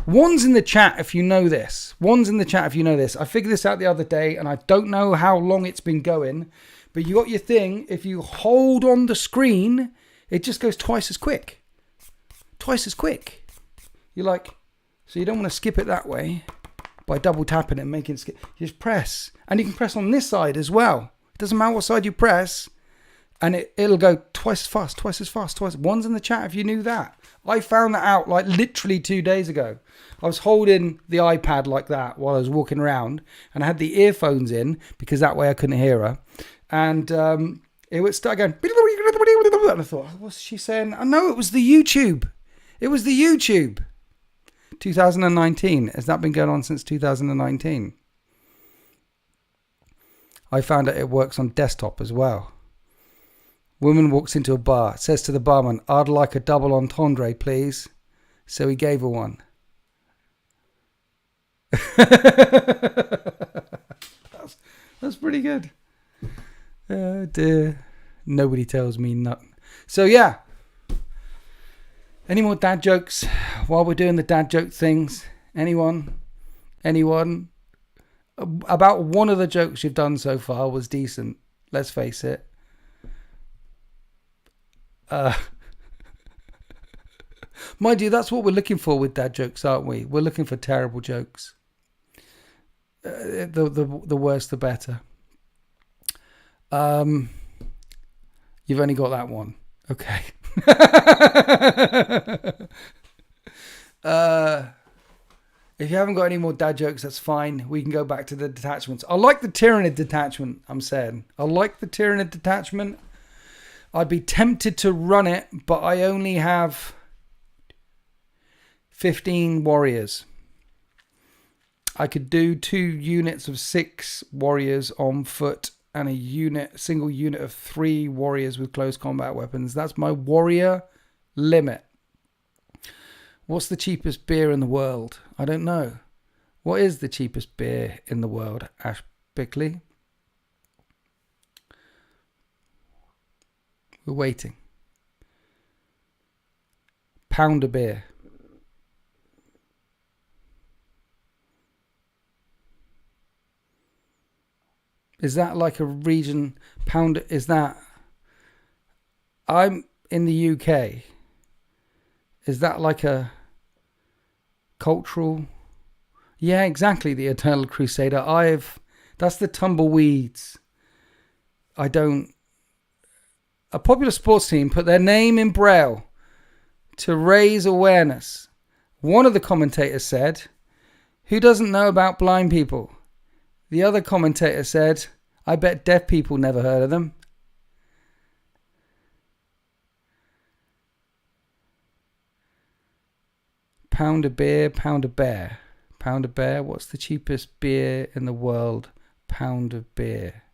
one's in the chat if you know this. One's in the chat if you know this. I figured this out the other day and I don't know how long it's been going, but you got your thing. If you hold on the screen, it just goes twice as quick. Twice as quick. You're like, so you don't want to skip it that way by double tapping it and making it skip. You just press. And you can press on this side as well. It doesn't matter what side you press, and it'll go twice as fast, twice as fast, twice. One's in the chat if you knew that. I found that out like literally 2 days ago. I was holding the iPad like that while I was walking around, and I had the earphones in because that way I couldn't hear her. And it would start going, and I thought, what's she saying? Oh, no, it was the YouTube. It was the YouTube. 2019. Has that been going on since 2019? I found out it works on desktop as well. Woman walks into a bar, says to the barman, I'd like a double entendre, please. So he gave her one. That's pretty good. Oh dear. Nobody tells me nothing. So yeah. Any more dad jokes while we're doing the dad joke things? Anyone? About one of the jokes you've done so far was decent. Let's face it. Mind you, that's what we're looking for with dad jokes, aren't we? We're looking for terrible jokes. The worse, the better. You've only got that one. Okay. If you haven't got any more dad jokes, that's fine. We can go back to the detachments. I like the Tyranid detachment, I'm saying. I like the Tyranid detachment. I'd be tempted to run it, but I only have 15 warriors. I could do 2 units of 6 warriors on foot and a single unit of 3 warriors with close combat weapons. That's my warrior limit. What's the cheapest beer in the world? I don't know. What is the cheapest beer in the world, Ash Bickley? We're waiting. Pound of beer. Is that like a region? Pound, is that... I'm in the UK. Is that like a cultural... Yeah, exactly, the Eternal Crusader. That's the tumbleweeds. I don't... A popular sports team put their name in Braille to raise awareness. One of the commentators said, "Who doesn't know about blind people?" The other commentator said, "I bet deaf people never heard of them." Pound of beer, pound of bear. Pound of bear, what's the cheapest beer in the world? Pound of beer.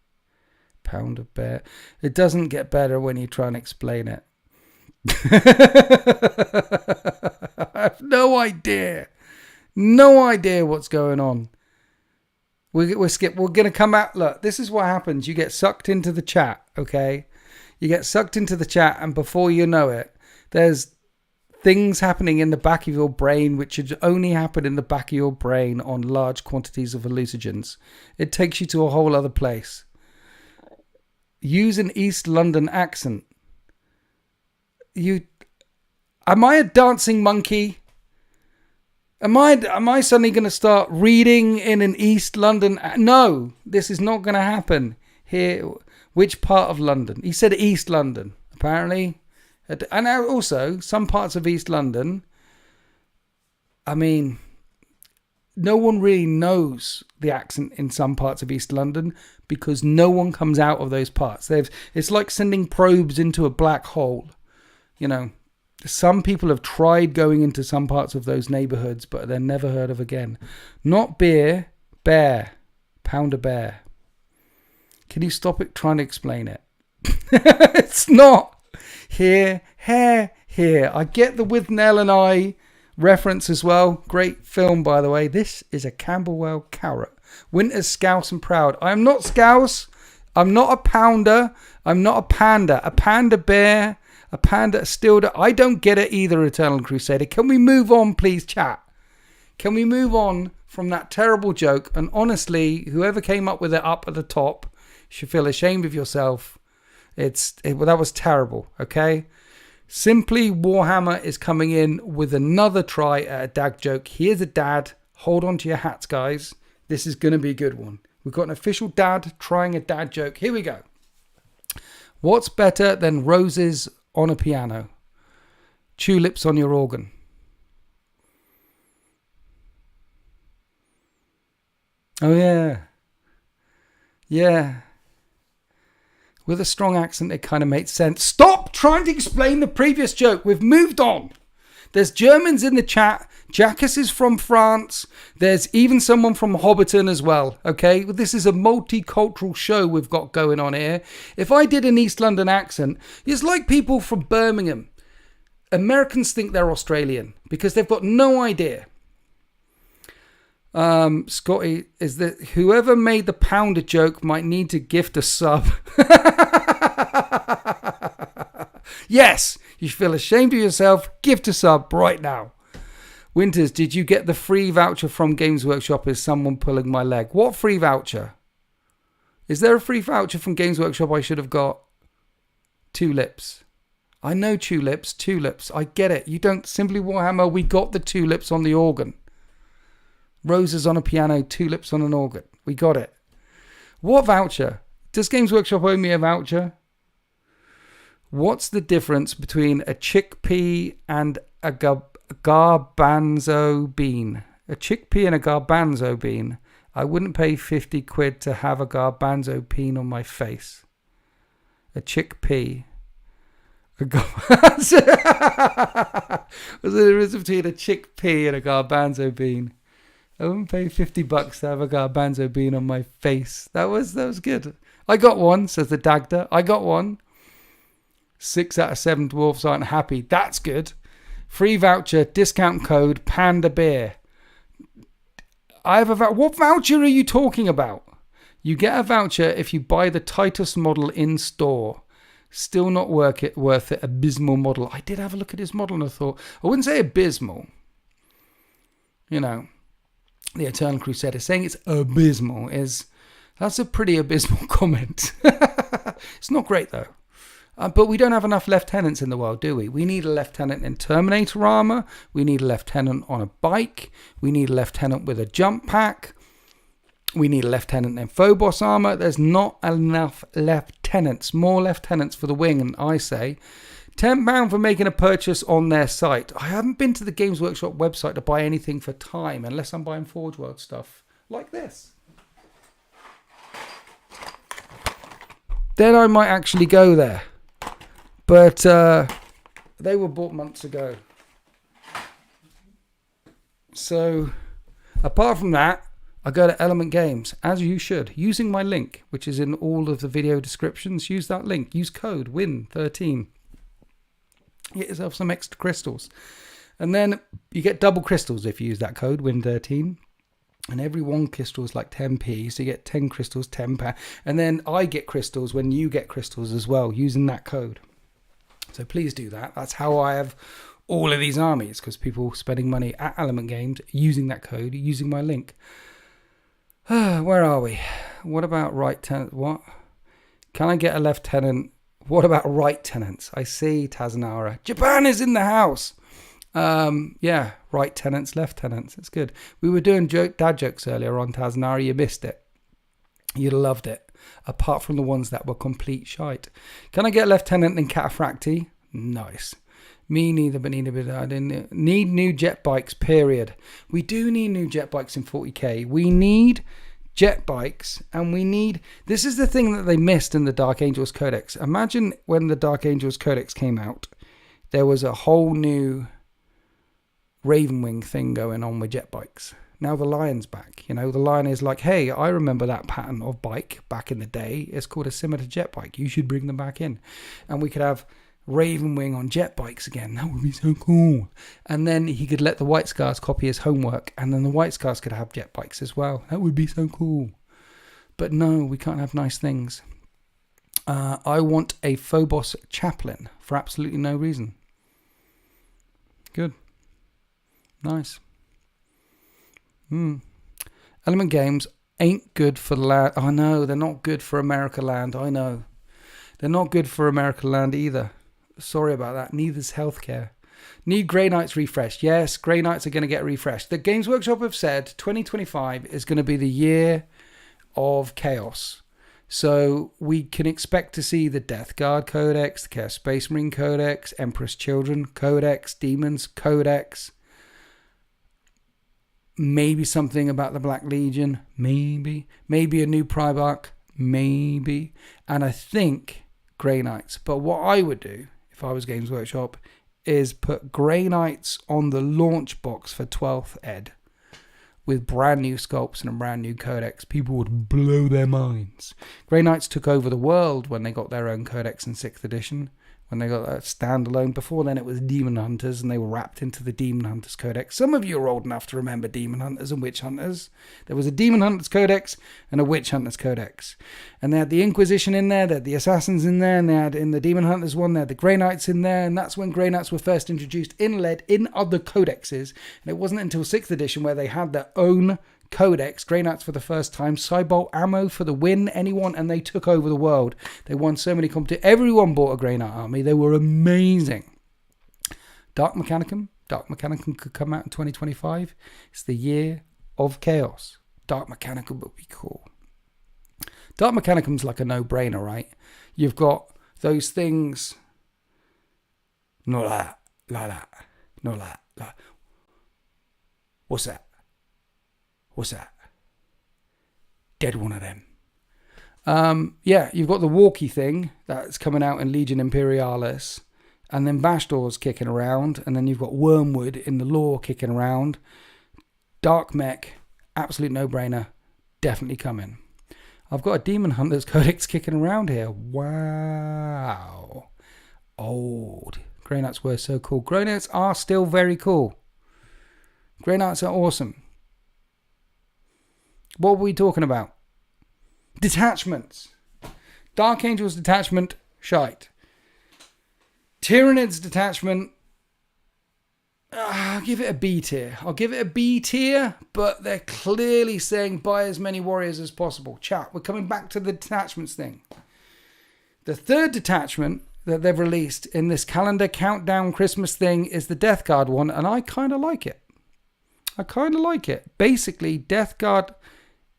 Pound of bear. It doesn't get better when you try and explain it. I have no idea. No idea what's going on. We're going to come out. Look, this is what happens. You get sucked into the chat, okay? You get sucked into the chat, and before you know it, there's things happening in the back of your brain which should only happen in the back of your brain on large quantities of hallucinogens. It takes you to a whole other place. Use an East London accent. Am I a dancing monkey? Am I suddenly going to start reading in an East London? No, this is not going to happen here. Which part of London? He said East London, apparently. And also, some parts of East London, I mean, no one really knows the accent in some parts of East London because no one comes out of those parts. It's like sending probes into a black hole. You know, some people have tried going into some parts of those neighborhoods, but they're never heard of again. Not beer, bear. Pound of bear. Can you stop it trying to explain it? It's not. Here, hair, here. I get the With Nell and I reference as well. Great film, by the way. This is a Camberwell carrot. Winter's Scouse and Proud. I am not Scouse. I'm not a pounder. I'm not a panda. A panda bear. A panda stilder. I don't get it either, Eternal Crusader. Can we move on, please, chat? Can we move on from that terrible joke? And honestly, whoever came up with it up at the top should feel ashamed of yourself. Well, that was terrible, okay? Simply Warhammer is coming in with another try at a dad joke. Here's a dad. Hold on to your hats, guys. This is going to be a good one. We've got an official dad trying a dad joke. Here we go. What's better than roses on a piano? Tulips on your organ. Oh, yeah. Yeah. With a strong accent, it kind of makes sense. Stop trying to explain the previous joke. We've moved on. There's Germans in the chat. Jackus is from France. There's even someone from Hobbiton as well. Okay, this is a multicultural show we've got going on here. If I did an East London accent, it's like people from Birmingham. Americans think they're Australian because they've got no idea. Scotty, is that whoever made the pounder joke might need to gift a sub. Yes, you feel ashamed of yourself. Gift a sub right now. Winters, did you get the free voucher from Games Workshop? Is someone pulling my leg? What free voucher? Is there a free voucher from Games Workshop I should have got? Tulips. I know tulips. I get it. You don't simply Warhammer. We got the tulips on the organ. Roses on a piano, tulips on an organ. We got it. What voucher? Does Games Workshop owe me a voucher? What's the difference between a chickpea and a garbanzo bean? A chickpea and a garbanzo bean. I wouldn't pay 50 quid to have a garbanzo bean on my face. A chickpea. What's the difference between a chickpea and a garbanzo bean? I wouldn't pay $50 to have a garbanzo bean on my face. That was good. I got one, says the Dagda. I got one. 6 out of 7 dwarves aren't happy. That's good. Free voucher, discount code, Panda Beer. I have a voucher. What voucher are you talking about? You get a voucher if you buy the Titus model in store. Still not worth it. Abysmal model. I did have a look at his model and I thought, I wouldn't say abysmal. You know, the Eternal Crusader saying it's abysmal that's a pretty abysmal comment. It's not great though. But we don't have enough lieutenants in the world, do we? We need a lieutenant in Terminator armor. We need a lieutenant on a bike. We need a lieutenant with a jump pack. We need a lieutenant in Phobos armor. There's not enough lieutenants. More lieutenants for the wing, and I say £10 for making a purchase on their site. I haven't been to the Games Workshop website to buy anything for time, unless I'm buying Forge World stuff like this. Then I might actually go there. But they were bought months ago. So, apart from that, I go to Element Games, as you should, using my link, which is in all of the video descriptions. Use that link. Use code WIN13. Get yourself some extra crystals. And then you get double crystals if you use that code, WIN13. And every one crystal is like 10p, so you get 10 crystals, £10. And then I get crystals when you get crystals as well, using that code. So please do that. That's how I have all of these armies, because people spending money at Element Games using that code, using my link. Where are we? What about right tenant? What? Can I get a lieutenant? What about right tenants? I see Taznara. Japan is in the house. Yeah, right tenants, left tenants. It's good. We were doing dad jokes earlier on Taznara. You missed it. You'd have loved it. Apart from the ones that were complete shite. Can I get Lieutenant in Cataphracti? Nice. Me neither, but I didn't need new jet bikes, period. We do need new jet bikes in 40k. We need jet bikes, and we need... This is the thing that they missed in the Dark Angels Codex. Imagine when the Dark Angels Codex came out, there was a whole new Ravenwing thing going on with jet bikes. Now the Lion's back. You know, the Lion is like, hey, I remember that pattern of bike back in the day. It's called a Scimitar jet bike. You should bring them back in. And we could have Ravenwing on jet bikes again. That would be so cool. And then he could let the White Scars copy his homework. And then the White Scars could have jet bikes as well. That would be so cool. But no, we can't have nice things. I want a Phobos chaplain for absolutely no reason. Good. Nice. Element Games ain't good for the land. I know, they're not good for America land. I know. They're not good for America land either. Sorry about that. Neither's healthcare. Need Grey Knights refreshed. Yes, Grey Knights are going to get refreshed. The Games Workshop have said 2025 is going to be the year of chaos. So we can expect to see the Death Guard Codex, the Chaos Space Marine Codex, Empress Children Codex, Demons Codex. Maybe something about the Black Legion. Maybe a new Primarch. Maybe. And I think Grey Knights. But what I would do, if I was Games Workshop, is put Grey Knights on the launch box for 12th Ed. With brand new sculpts and a brand new codex. People would blow their minds. Grey Knights took over the world when they got their own codex in 6th edition. When they got that standalone. Before then it was Demon Hunters, and they were wrapped into the Demon Hunters Codex. Some of you are old enough to remember Demon Hunters and Witch Hunters. There was a Demon Hunters Codex and a Witch Hunters Codex. And they had the Inquisition in there, they had the Assassins in there, and they had in the Demon Hunters one, they had the Grey Knights in there, and that's when Grey Knights were first introduced in other codexes. And it wasn't until 6th edition where they had their own Codex, Grey Knights for the first time, Cybolt ammo for the win, anyone, and they took over the world. They won so many competitions. Everyone bought a Grey Knight army. They were amazing. Dark Mechanicum could come out in 2025. It's the year of chaos. Dark Mechanicum would be cool. Dark Mechanicum's like a no-brainer, right? You've got those things. No la la la, no la la. What's that? What's that? Dead one of them. Yeah, you've got the walkie thing that's coming out in Legion Imperialis, and then Bashdor's kicking around, and then you've got Wormwood in the lore kicking around. Dark Mech, absolute no-brainer, definitely coming. I've got a Demon Hunters Codex kicking around here. Wow. Old. Grey Knights were so cool. Grey Knights are still very cool. Grey Knights are awesome. What were we talking about? Detachments. Dark Angels detachment, shite. Tyranid's detachment, I'll give it a B tier. I'll give it a B tier, but they're clearly saying buy as many warriors as possible. Chat, we're coming back to the detachments thing. The third detachment that they've released in this calendar countdown Christmas thing is the Death Guard one, and I kind of like it. I kind of like it. Basically, Death Guard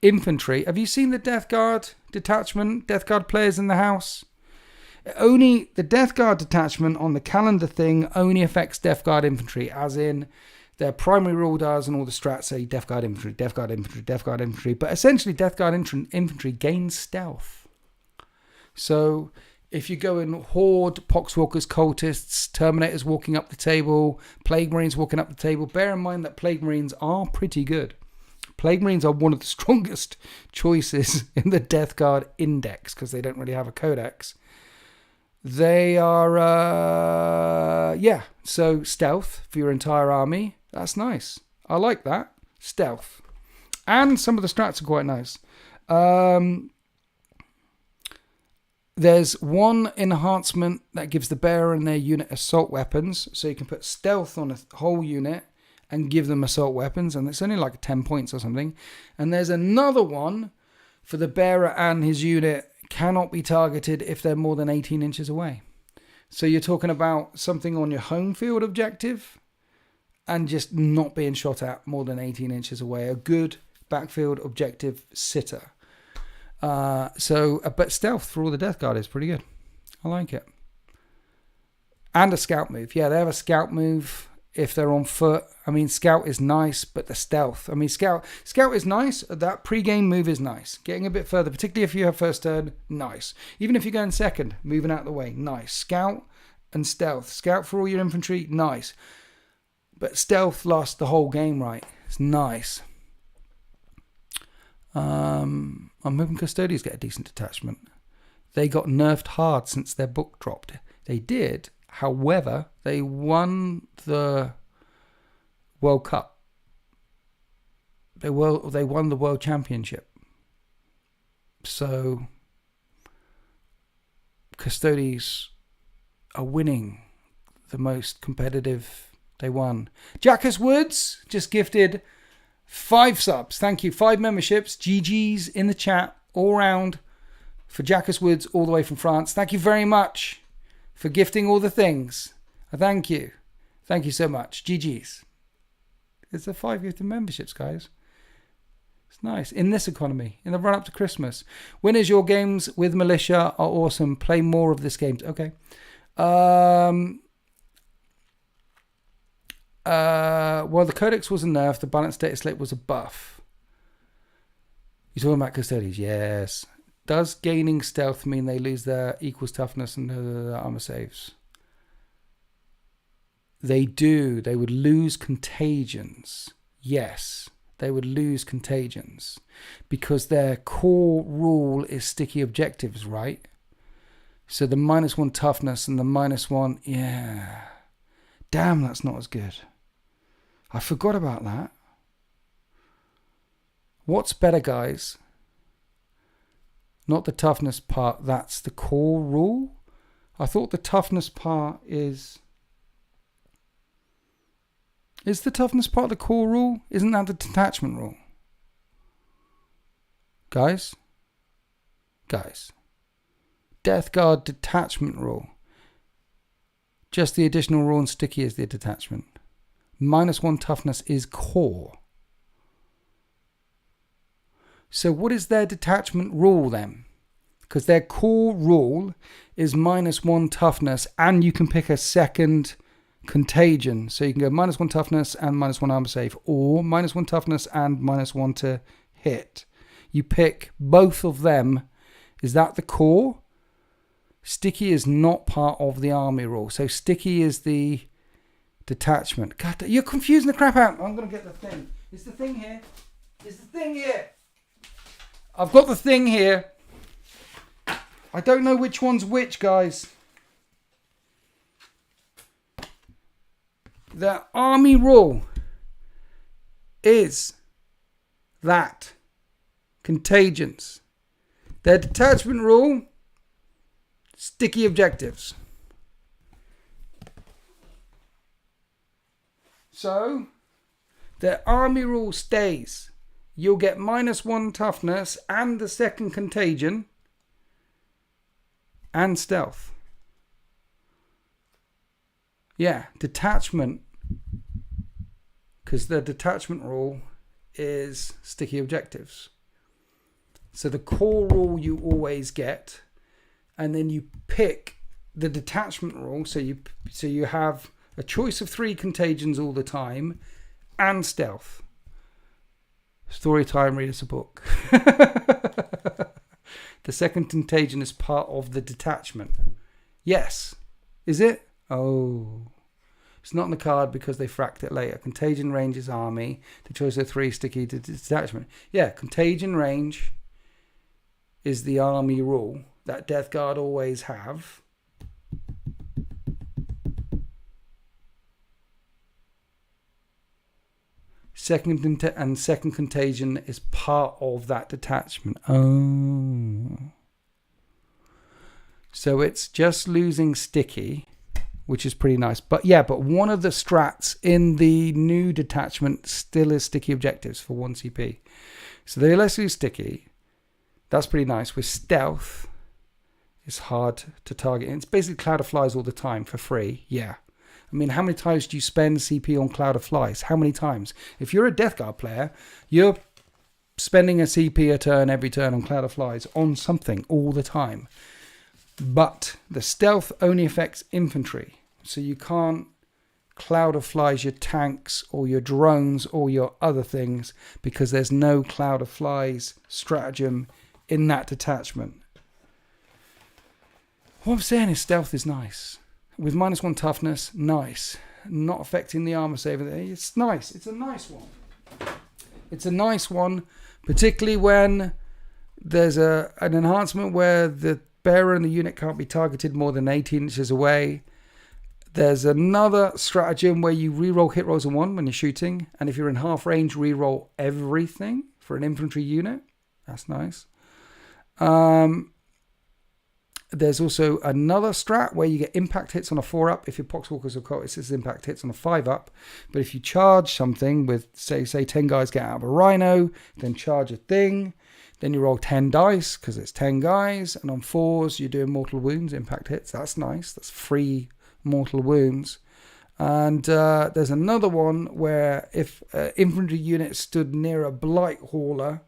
infantry. Have you seen the Death Guard detachment? Death Guard players in the house? Only the Death Guard detachment on the calendar thing only affects Death Guard infantry, as in their primary rule does, and all the strats say Death Guard infantry, Death Guard infantry, Death Guard infantry. But essentially, Death Guard infantry gains stealth. So if you go in Horde, Poxwalkers, Cultists, Terminators walking up the table, Plague Marines walking up the table, bear in mind that Plague Marines are pretty good. Plague Marines are one of the strongest choices in the Death Guard index because they don't really have a codex. They are, so stealth for your entire army. That's nice. I like that. Stealth. And some of the strats are quite nice. There's one enhancement that gives the bearer and their unit assault weapons. So you can put stealth on a whole unit and give them assault weapons. And it's only like 10 points or something. And there's another one for the bearer and his unit cannot be targeted if they're more than 18 inches away. So you're talking about something on your home field objective and just not being shot at more than 18 inches away. A good backfield objective sitter. But stealth for all the Death Guard is pretty good. I like it. And a scout move. Yeah, they have a scout move if they're on foot. I mean, scout is nice, but the stealth. I mean, scout is nice. That pre-game move is nice. Getting a bit further, particularly if you have first turn, nice. Even if you're going second, moving out of the way, nice. Scout and stealth. Scout for all your infantry, nice. But stealth lasts the whole game, right? It's nice. I'm hoping Custodians get a decent detachment. They got nerfed hard since their book dropped. They did. However, they won the World Cup. They won the World Championship. So Custodians are winning the most competitive. They won. Jackus Woods just gifted 5 subs. Thank you. 5 memberships. GG's in the chat all round for Jackus Woods all the way from France. Thank you very much for gifting all the things. Thank you. Thank you so much. GG's. It's the 5 gifted memberships, guys. It's nice. In this economy, in the run up to Christmas. Winners, your games with Militia are awesome. Play more of this game. Okay. Well, the Codex was a nerf. The balanced data slate was a buff. You're talking about Custodians? Yes. Does gaining stealth mean they lose their equals toughness and armor saves? They do. They would lose contagions. Yes, they would lose contagions because their core rule is sticky objectives, right? So the -1 toughness and the -1, yeah. Damn, that's not as good. I forgot about that. What's better, guys? Not the toughness part, that's the core rule. I thought the toughness part is... Is the toughness part the core rule? Isn't that the detachment rule? Guys? Death Guard detachment rule. Just the additional rule and sticky is the detachment. -1 toughness is core. So what is their detachment rule then? Because their core rule is -1 toughness and you can pick a second contagion. So you can go -1 toughness and -1 armor save, or -1 toughness and -1 to hit. You pick both of them. Is that the core? Sticky is not part of the army rule. So sticky is the detachment. God, you're confusing the crap out. I'm going to get the thing. Is the thing here? Is the thing here? I've got the thing here. I don't know which one's which, guys. The army rule is that. Contagions. Their detachment rule, sticky objectives. So the army rule stays. You'll get -1 toughness and the second contagion and stealth. Yeah, detachment. Because the detachment rule is sticky objectives. So the core rule you always get, and then you pick the detachment rule. So you have a choice of 3 contagions all the time, and stealth. Story time, read us a book. The second contagion is part of the detachment. Yes. Is it? Oh. It's not on the card because they fracked it later. Contagion range is army. The choice of 3 sticky to detachment. Yeah, contagion range is the army rule that Death Guard always have. Second contagion is part of that detachment. Oh. So it's just losing sticky, which is pretty nice. But yeah, but one of the strats in the new detachment still is sticky objectives for 1 CP. So they let you sticky. That's pretty nice. With stealth, it's hard to target. It's basically Cloud of Flies all the time for free. Yeah. I mean, how many times do you spend CP on Cloud of Flies? How many times? If you're a Death Guard player, you're spending a CP a turn every turn on Cloud of Flies on something all the time. But the stealth only affects infantry. So you can't Cloud of Flies your tanks or your drones or your other things because there's no Cloud of Flies stratagem in that detachment. What I'm saying is stealth is nice. With -1 toughness, nice. Not affecting the armor saver. It's nice. It's a nice one. It's a nice one, particularly when there's an enhancement where the bearer and the unit can't be targeted more than 18 inches away. There's another stratagem where you reroll hit rolls on 1 when you're shooting, and if you're in half range, reroll everything for an infantry unit. That's nice. There's also another strat where you get impact hits on a 4-up. If you're Poxwalkers or Cultists, it's impact hits on a 5-up. But if you charge something with, say 10 guys get out of a Rhino, then charge a thing, then you roll 10 dice because it's 10 guys. And on 4s, you're doing mortal wounds, impact hits. That's nice. That's free mortal wounds. And there's another one where if infantry unit stood near a Blight Hauler,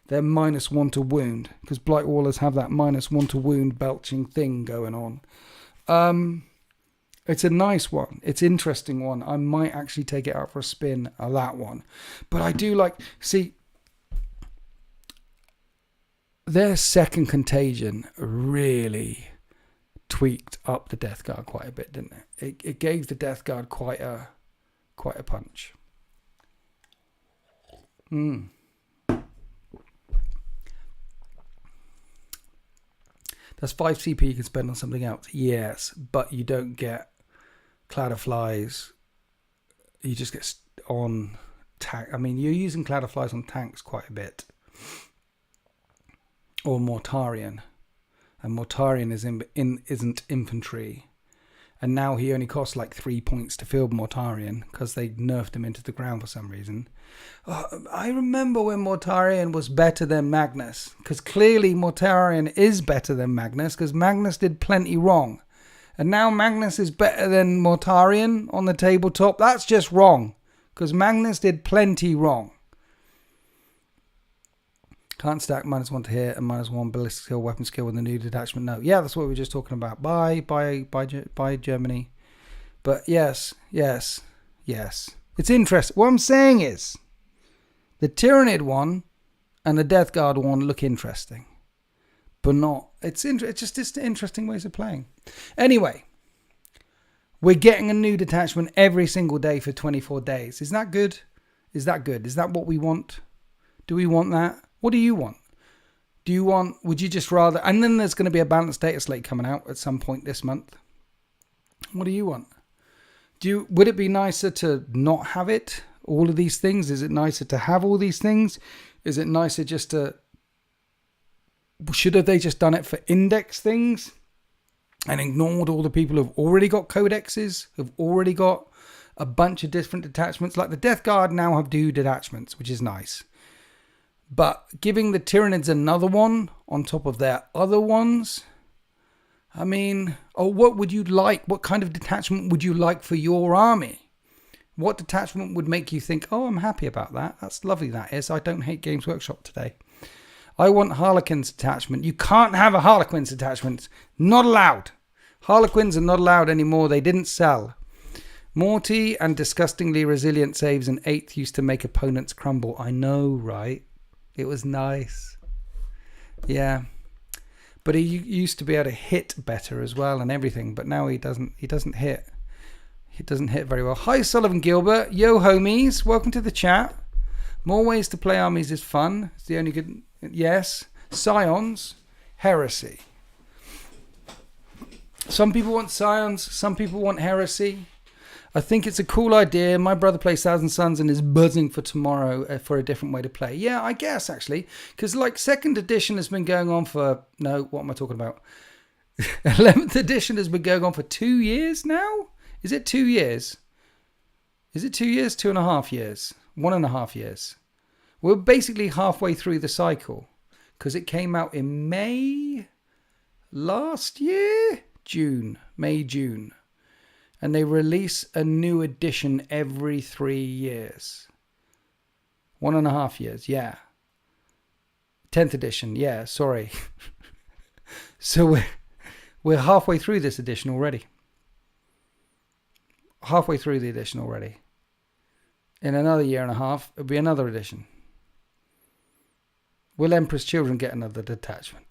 they're -1 to wound, because Blight Wallers have that -1 to wound belching thing going on. It's a nice one. It's an interesting one. I might actually take it out for a spin of that one. But I do like, see, their second contagion really tweaked up the Death Guard quite a bit, didn't it? It gave the Death Guard quite a punch. That's 5 CP you can spend on something else. Yes, but you don't get Cloud of Flies. You just get on tank. I mean, you're using Cloud of Flies on tanks quite a bit. Or Mortarion. And Mortarion isn't infantry. And now he only costs like 3 points to field Mortarion because they nerfed him into the ground for some reason. I remember when Mortarion was better than Magnus, because clearly Mortarion is better than Magnus because Magnus did plenty wrong. And now Magnus is better than Mortarion on the tabletop. That's just wrong because Magnus did plenty wrong. Can't stack -1 to hit and -1 ballistic skill, weapon skill with the new detachment. No, yeah, that's what we were just talking about. Bye, Germany. But yes. It's interesting. What I'm saying is, the Tyranid one and the Death Guard one look interesting, but not. It's just interesting ways of playing. Anyway, we're getting a new detachment every single day for 24 days. Is that good? Is that good? Is that what we want? Do we want that? What do you want? Would you just rather, and then there's going to be a balanced data slate coming out at some point this month. What do you want? Would it be nicer to not have it? All of these things? Is it nicer to have all these things? Is it nicer just to, should have they just done it for index things and ignored all the people who've already got codexes, who've already got a bunch of different detachments. Like the Death Guard now have 2 detachments, which is nice. But giving the Tyranids another one on top of their other ones, I mean, what would you like? What kind of detachment would you like for your army? What detachment would make you think, oh, I'm happy about that? That's lovely, that is. I don't hate Games Workshop today. I want Harlequin's detachment. You can't have a Harlequin's detachment. Not allowed. Harlequins are not allowed anymore. They didn't sell. Morty and disgustingly resilient saves an 8th used to make opponents crumble. I know, right? It was nice. Yeah. But he used to be able to hit better as well and everything. But now he doesn't hit. He doesn't hit very well. Hi, Sullivan Gilbert. Yo, homies. Welcome to the chat. More ways to play armies is fun. It's the only good... Yes. Scions. Heresy. Some people want Scions. Some people want Heresy. I think it's a cool idea. My brother plays Thousand Suns and is buzzing for tomorrow for a different way to play. Yeah, I guess, actually. Because, like, 2nd edition has been going on for... No, what am I talking about? 11th edition has been going on for 2 years now? Is it 2 years? Is it 2 years? 2.5 years? 1.5 years? We're basically halfway through the cycle. Because it came out in May last year? May, June. And they release a new edition every 3 years. 1.5 years, yeah. 10th edition, yeah, sorry. So we're halfway through this edition already. Halfway through the edition already. In another 1.5 years, it'll be another edition. Will Emperor's Children get another detachment?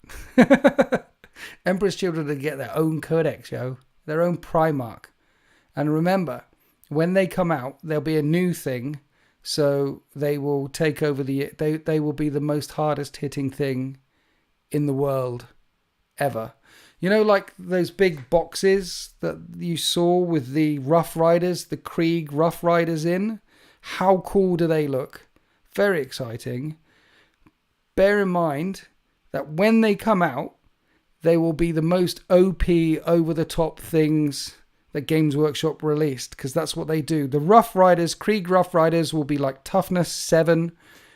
Emperor's Children will get their own codex, yo. Their own Primarch. And remember, when they come out, there'll be a new thing. So they will take over they will be the most hardest hitting thing in the world ever. You know, like those big boxes that you saw with the Rough Riders, the Krieg Rough Riders in? How cool do they look? Very exciting. Bear in mind that when they come out, they will be the most OP, over-the-top things that Games Workshop released, because that's what they do. The Rough Riders, Krieg Rough Riders, will be like toughness 7,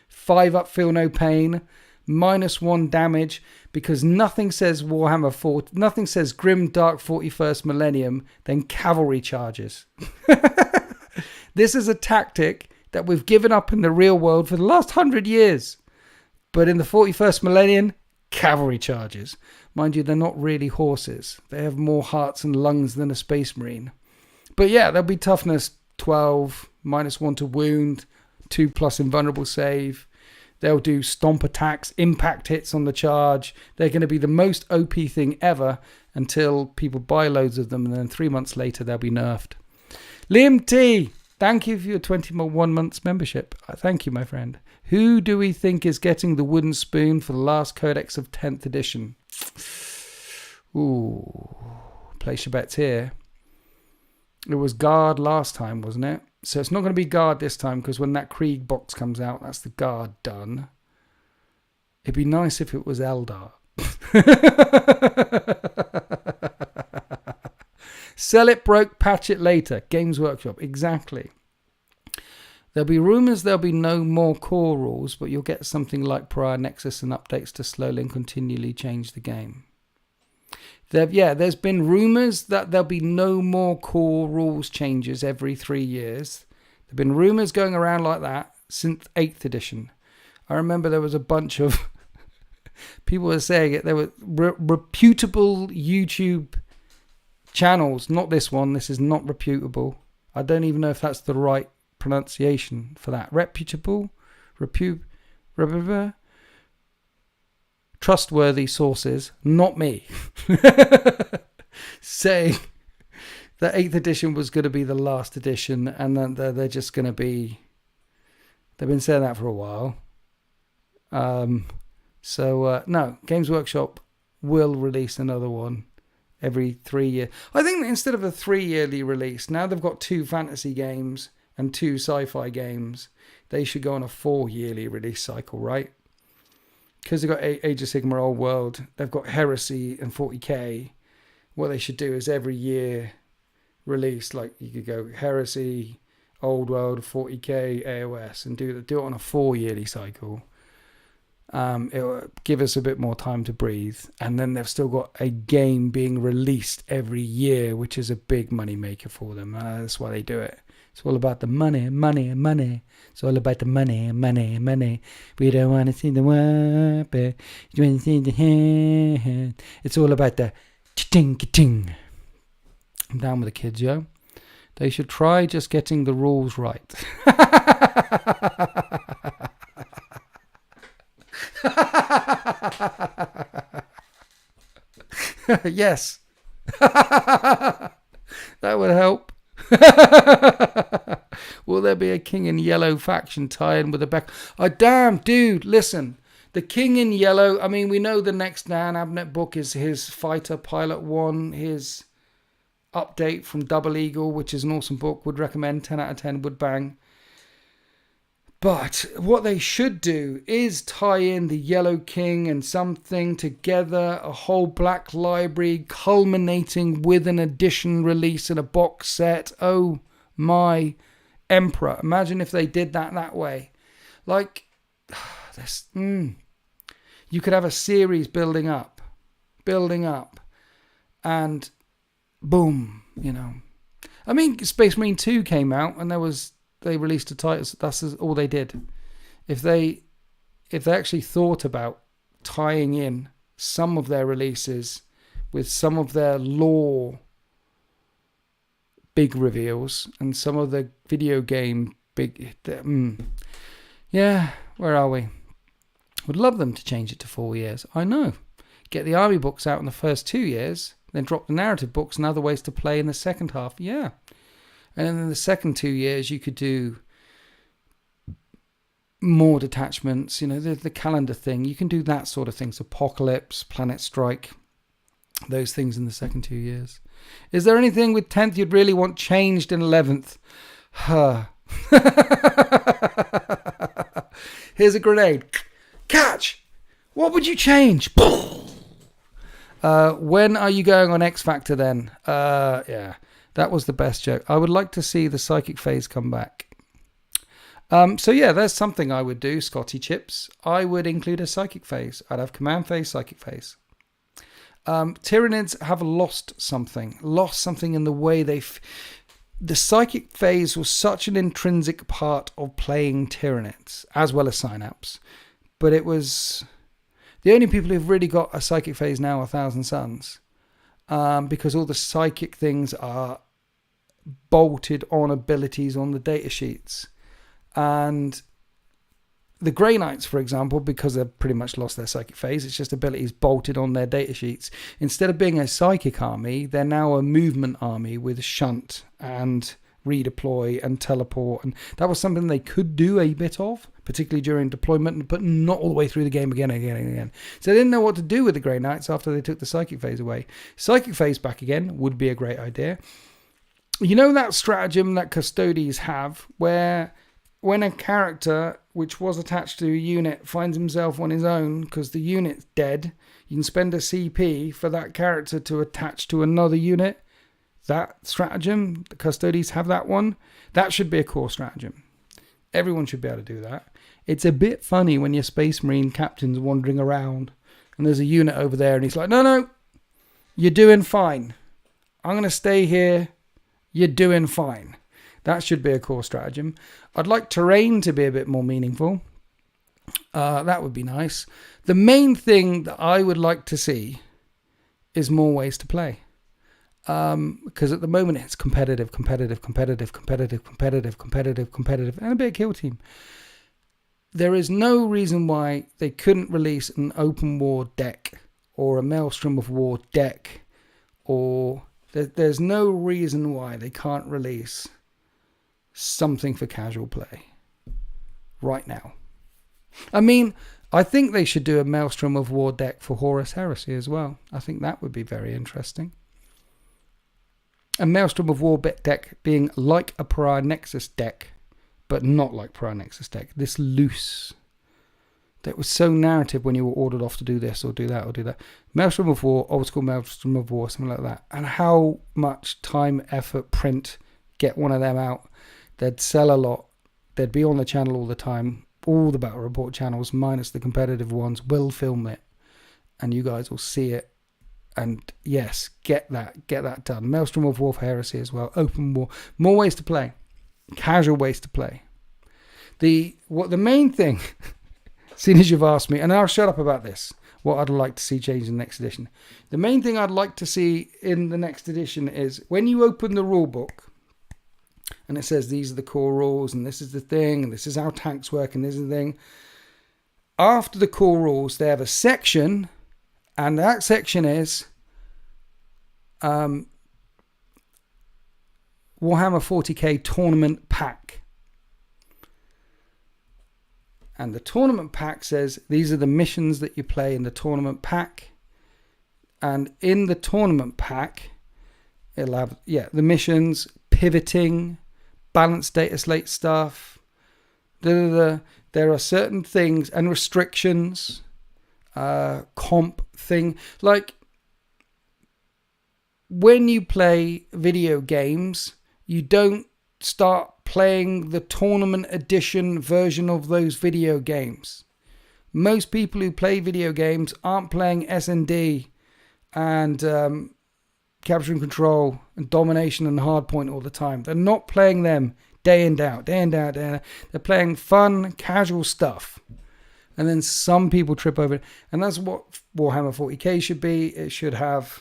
5 up, feel no pain, -1 damage, because nothing says Warhammer 4, nothing says Grim Dark 41st Millennium than cavalry charges. This is a tactic that we've given up in the real world for the last 100 years. But in the 41st Millennium, cavalry charges. Mind you, they're not really horses. They have more hearts and lungs than a Space Marine. But yeah, they'll be toughness 12, -1 to wound, 2+ invulnerable save. They'll do stomp attacks, impact hits on the charge. They're going to be the most OP thing ever until people buy loads of them, and then 3 months later they'll be nerfed. Liam T, thank you for your 21 months membership. Thank you, my friend. Who do we think is getting the wooden spoon for the last codex of 10th edition? Ooh, place your bets here. It was Guard last time, wasn't it? So it's not going to be Guard this time, because when that Krieg box comes out, that's the Guard done. It'd be nice if it was Eldar. Sell it broke, patch it later. Games Workshop, exactly. There'll be rumours there'll be no more core rules, but you'll get something like Prior Nexus and updates to slowly and continually change the game. There's been rumours that there'll be no more core rules changes every 3 years. There've been rumours going around like that since 8th edition. I remember there was a bunch of people were saying it. There were reputable YouTube channels. Not this one. This is not reputable. I don't even know if that's the right pronunciation for that. Reputable? Trustworthy sources, not me, saying that 8th edition was going to be the last edition, and then they're just going to be... They've been saying that for a while. No, Games Workshop will release another one every 3 years. I think that instead of a 3-yearly release, now they've got 2 fantasy games and 2 sci-fi games, they should go on a 4-yearly release cycle, right? Because they've got Age of Sigmar Old World, they've got Heresy and 40k. What they should do is every year release, like you could go Heresy, Old World, 40k, AOS, and do it on a 4-yearly cycle. It'll give us a bit more time to breathe, and then they've still got a game being released every year, which is a big money maker for them. That's why they do it. It's all about the money, money, money. It's all about the money, money, money. We don't want to see the whoop. We want to see the hand. It's all about the ting ting. I'm down with the kids, yo. They should try just getting the rules right. Yes. That would help. Will there be a King in Yellow faction tie-in with the back? Oh, damn, dude, listen. The King in Yellow, I mean, we know the next Dan Abnett book is his Fighter Pilot 1, his update from Double Eagle, which is an awesome book. Would recommend, 10 out of 10, would bang. But what they should do is tie in the Yellow King and something together, a whole Black Library culminating with an edition release and a box set. Oh my Emperor. Imagine if they did that way. Like, this, you could have a series building up, and boom, you know. I mean, Space Marine 2 came out and they released a title. That's all they did. If they actually thought about tying in some of their releases with some of their lore big reveals and some of the video game big... Yeah, where are we? Would love them to change it to 4 years. I know. Get the army books out in the first 2 years, then drop the narrative books and other ways to play in the second half. Yeah. And then in the second 2 years, you could do more detachments, you know, the calendar thing. You can do that sort of things. Apocalypse, Planet Strike, those things in the second 2 years. Is there anything with 10th you'd really want changed in 11th? Here's a grenade. Catch! What would you change? When are you going on X Factor then? Yeah. That was the best joke. I would like to see the psychic phase come back. So yeah, there's something I would do, Scotty Chips. I would include a psychic phase. I'd have command phase, psychic phase. Tyranids have lost something in the way the psychic phase was such an intrinsic part of playing Tyranids, as well as Synapse. But it was... The only people who've really got a psychic phase now are Thousand Suns. Because all the psychic things are bolted on abilities on the data sheets. And the Grey Knights, for example, because they've pretty much lost their psychic phase, it's just abilities bolted on their data sheets. Instead of being a psychic army, they're now a movement army with shunt and redeploy and teleport. And that was something they could do a bit of, particularly during deployment, but not all the way through the game again and again and again. So they didn't know what to do with the Grey Knights after they took the psychic phase away. Psychic phase back again would be a great idea. You know that stratagem that Custodes have, where when a character which was attached to a unit finds himself on his own because the unit's dead, you can spend a CP for that character to attach to another unit. That stratagem, the Custodes have that one. That should be a core stratagem. Everyone should be able to do that. It's a bit funny when your Space Marine captain's wandering around and there's a unit over there and he's like, no, you're doing fine. I'm going to stay here. You're doing fine. That should be a core stratagem. I'd like terrain to be a bit more meaningful. That would be nice. The main thing that I would like to see is more ways to play. Because at the moment it's competitive, and a bit of kill team. There is no reason why they couldn't release an open war deck or a Maelstrom of War deck, or there's no reason why they can't release something for casual play right now. I mean, I think they should do a Maelstrom of War deck for Horus Heresy as well. I think that would be very interesting. A Maelstrom of War deck being like a Pariah Nexus deck, but not like Pariah Nexus deck. This loose that was so narrative when you were ordered off to do this or do that or do that. Maelstrom of War, old school Maelstrom of War, something like that. And how much time, effort, print, get one of them out. They'd sell a lot. They'd be on the channel all the time. All the Battle Report channels, minus the competitive ones, will film it. And you guys will see it. And yes, get that done. Maelstrom of War for Heresy as well. Open War. More ways to play. Casual ways to play. The main thing, seeing as you've asked me, and I'll shut up about this, what I'd like to see change in the next edition. The main thing I'd like to see in the next edition is when you open the rule book and it says these are the core rules and this is the thing and this is how tanks work and this is the thing. After the core rules, they have a section, and that section is Warhammer 40k tournament pack. And the tournament pack says these are the missions that you play in the tournament pack. And in the tournament pack, it'll have, the missions, pivoting, balanced data slate stuff. There are certain things and restrictions, comp thing. Like, when you play video games, you don't start playing the tournament edition version of those video games. Most people who play video games aren't playing S&D and capture and control and domination and hardpoint all the time. They're not playing them day in, day out. They're playing fun, casual stuff. And then some people trip over it. And that's what Warhammer 40k should be. It should have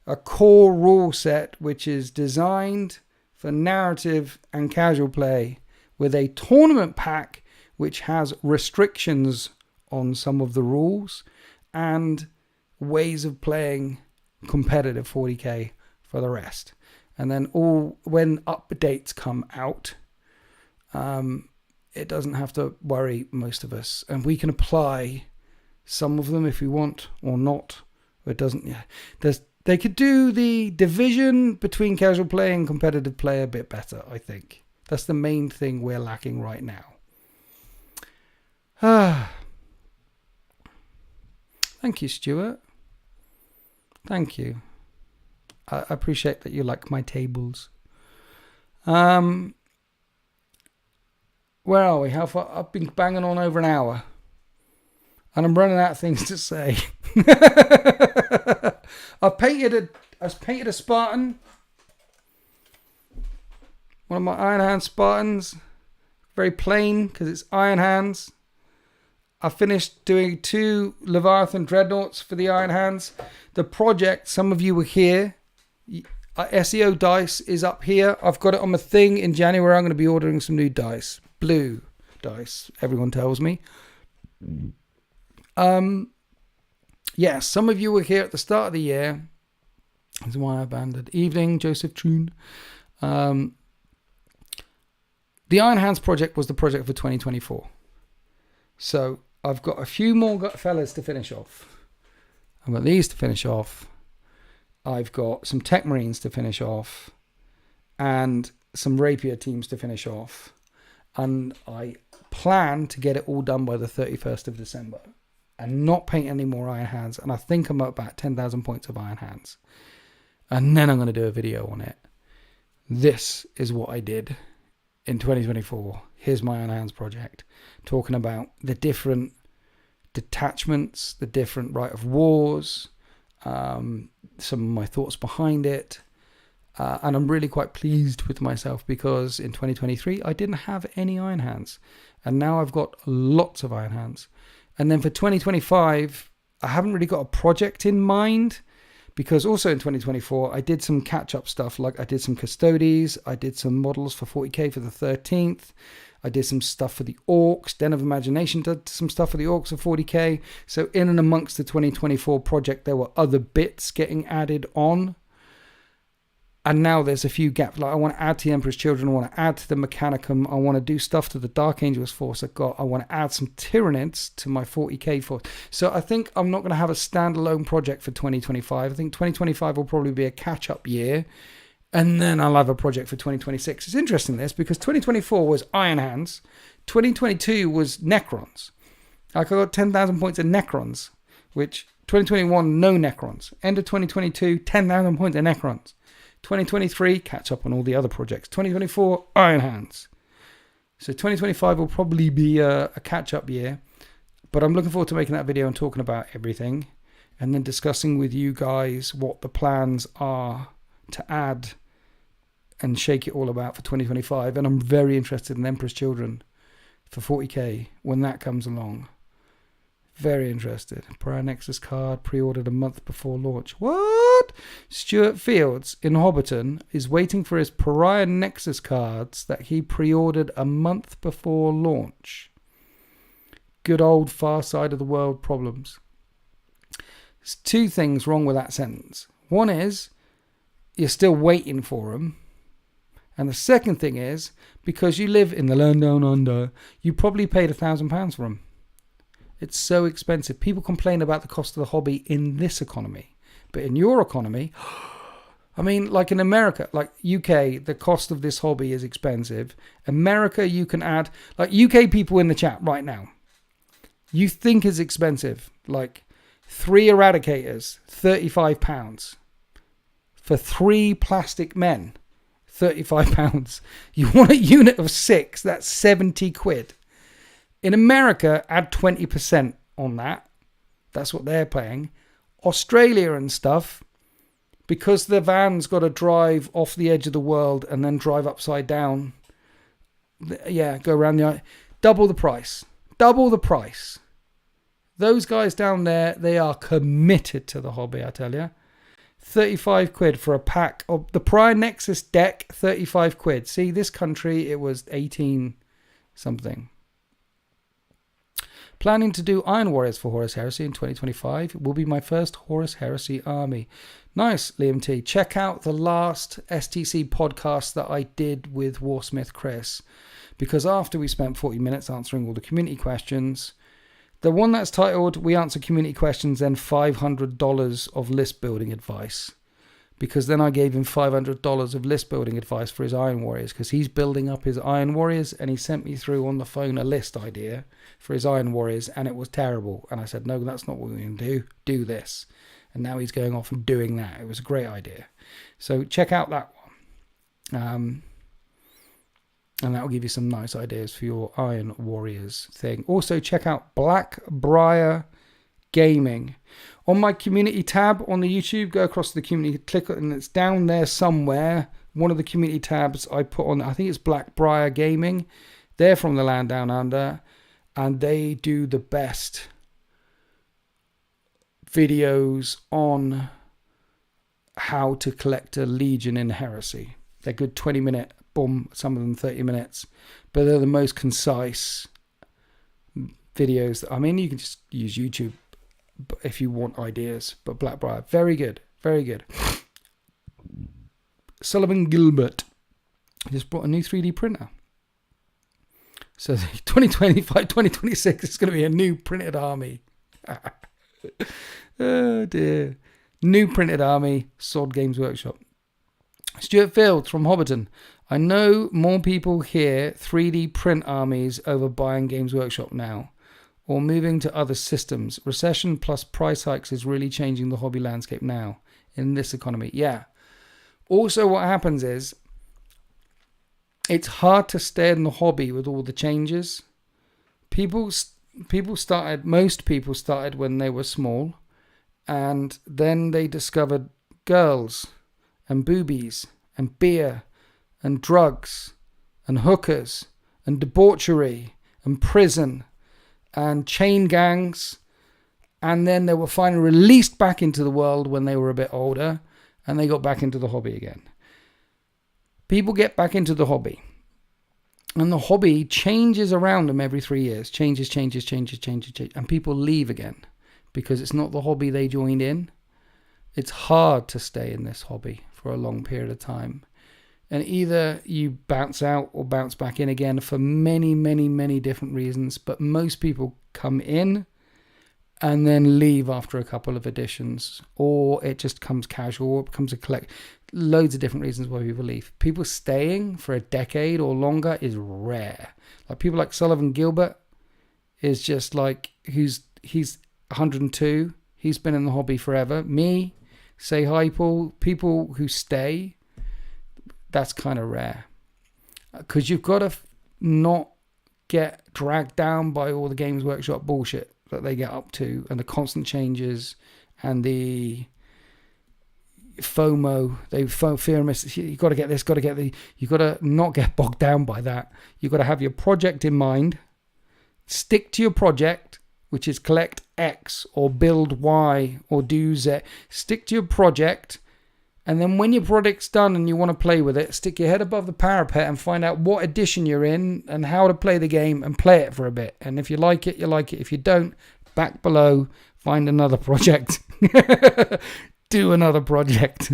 a core rule set which is designed for narrative and casual play, with a tournament pack which has restrictions on some of the rules and ways of playing competitive 40k for the rest. And then when updates come out, it doesn't have to worry most of us, and we can apply some of them if we want or not. It doesn't. They could do the division between casual play and competitive play a bit better, I think. That's the main thing we're lacking right now. Thank you, Stuart. Thank you. I appreciate that you like my tables. Where are we? How far? I've been banging on over an hour. And I'm running out of things to say. I painted a Spartan. One of my Iron Hand Spartans. Very plain because it's Iron Hands. I finished doing 2 Leviathan Dreadnoughts for the Iron Hands. The project, some of you were here. SEO dice is up here. I've got it on my thing. In January, I'm going to be ordering some new dice. Blue dice, everyone tells me. Yes, some of you were here at the start of the year. That's why I abandoned. Evening, Joseph Troon. The Iron Hands project was the project for 2024. So I've got a few more fellas to finish off. I've got these to finish off. I've got some Tech Marines to finish off. And some Rapier teams to finish off. And I plan to get it all done by the 31st of December. And not paint any more Iron Hands. And I think I'm at about 10,000 points of Iron Hands. And then I'm going to do a video on it. This is what I did in 2024. Here's my Iron Hands project. Talking about the different detachments, the different Rite of Wars, some of my thoughts behind it. And I'm really quite pleased with myself because in 2023, I didn't have any Iron Hands. And now I've got lots of Iron Hands. And then for 2025, I haven't really got a project in mind because also in 2024, I did some catch-up stuff. Like I did some Custodes, I did some models for 40k for the 13th. I did some stuff for the Orcs. Den of Imagination did some stuff for the Orcs of 40k. So in and amongst the 2024 project, there were other bits getting added on. And now there's a few gaps. Like I want to add to the Emperor's Children. I want to add to the Mechanicum. I want to do stuff to the Dark Angels force I got. I want to add some Tyranids to my 40k force. So I think I'm not going to have a standalone project for 2025. I think 2025 will probably be a catch-up year. And then I'll have a project for 2026. It's interesting this because 2024 was Iron Hands. 2022 was Necrons. Like I got 10,000 points in Necrons, which 2021, no Necrons. End of 2022, 10,000 points in Necrons. 2023, catch up on all the other projects. 2024, Iron Hands. So 2025 will probably be a catch-up year. But I'm looking forward to making that video and talking about everything. And then discussing with you guys what the plans are to add and shake it all about for 2025. And I'm very interested in Emperor's Children for 40k when that comes along. Very interested. Pariah Nexus card pre-ordered a month before launch. What? Stuart Fields in Hobbiton is waiting for his Pariah Nexus cards that he pre-ordered a month before launch. Good old far side of the world problems. There's two things wrong with that sentence. One is you're still waiting for them. And the second thing is, because you live in the land down under, you probably paid £1,000 for them. It's so expensive. People complain about the cost of the hobby in this economy. But in your economy, I mean, like in America, like UK, the cost of this hobby is expensive. America, you can add, like UK people in the chat right now, you think is expensive. Like 3 Eradicators, £35. For 3 plastic men, £35. You want a unit of 6, that's 70 quid. In America, add 20% on that. That's what they're paying. Australia and stuff, because the van's got to drive off the edge of the world and then drive upside down. Yeah, go around the... Double the price. Double the price. Those guys down there, they are committed to the hobby, I tell you. 35 quid for a pack of the Pariah Nexus deck, 35 quid. See, this country, it was 18 something. Planning to do Iron Warriors for Horus Heresy in 2025. It will be my first Horus Heresy army. Nice, Liam T. Check out the last STC podcast that I did with Warsmith Chris. Because after we spent 40 minutes answering all the community questions, the one that's titled, We Answer Community Questions, then $500 of list building advice. Because then I gave him $500 of list building advice for his Iron Warriors, because he's building up his Iron Warriors, and he sent me through on the phone a list idea for his Iron Warriors, and it was terrible. And I said, no, that's not what we're going to do. Do this. And now he's going off and doing that. It was a great idea. So check out that one. And that will give you some nice ideas for your Iron Warriors thing. Also, check out Blackbriar Gaming. On my community tab on the YouTube, go across to the community, click it, and it's down there somewhere. One of the community tabs I put on, I think it's Blackbriar Gaming. They're from the land down under, and they do the best videos on how to collect a Legion in Heresy. They're good 20-minute, boom, some of them 30 minutes, but they're the most concise videos. I mean, you can just use YouTube if you want ideas, but Blackbriar, very good, very good. Sullivan Gilbert just brought a new 3D printer. So 2025, 2026 is going to be a new printed army. Oh dear. New printed army, Sword Games Workshop. Stuart Fields from Hobbiton. I know more people here 3D print armies over buying Games Workshop now, or moving to other systems. Recession plus price hikes is really changing the hobby landscape now in this economy. Yeah. Also, what happens is it's hard to stay in the hobby with all the changes. Most people started when they were small, and then they discovered girls and boobies and beer and drugs and hookers and debauchery and prison and chain gangs, and then they were finally released back into the world when they were a bit older, and they got back into the hobby again. People get back into the hobby, and the hobby changes around them every 3 years. Changes, and people leave again because it's not the hobby they joined in. It's hard to stay in this hobby for a long period of time. And either you bounce out or bounce back in again for many, many, many different reasons. But most people come in and then leave after a couple of editions. Or it just comes casual, or it becomes a collect. Loads of different reasons why people leave. People staying for a decade or longer is rare. Like people like Sullivan Gilbert is just like, he's 102. He's been in the hobby forever. Me, say hi, Paul. People who stay, that's kind of rare. Because you've got to not get dragged down by all the Games Workshop bullshit that they get up to, and the constant changes, and the FOMO, fear and miss. You got to get this, got to get the. You got to not get bogged down by that. You got to have your project in mind. Stick to your project, which is collect X or build Y or do Z. Stick to your project, and then when your project's done and you want to play with it, stick your head above the parapet and find out what edition you're in and how to play the game, and play it for a bit. And if you like it, you like it. If you don't, back below, find another project. Do another project.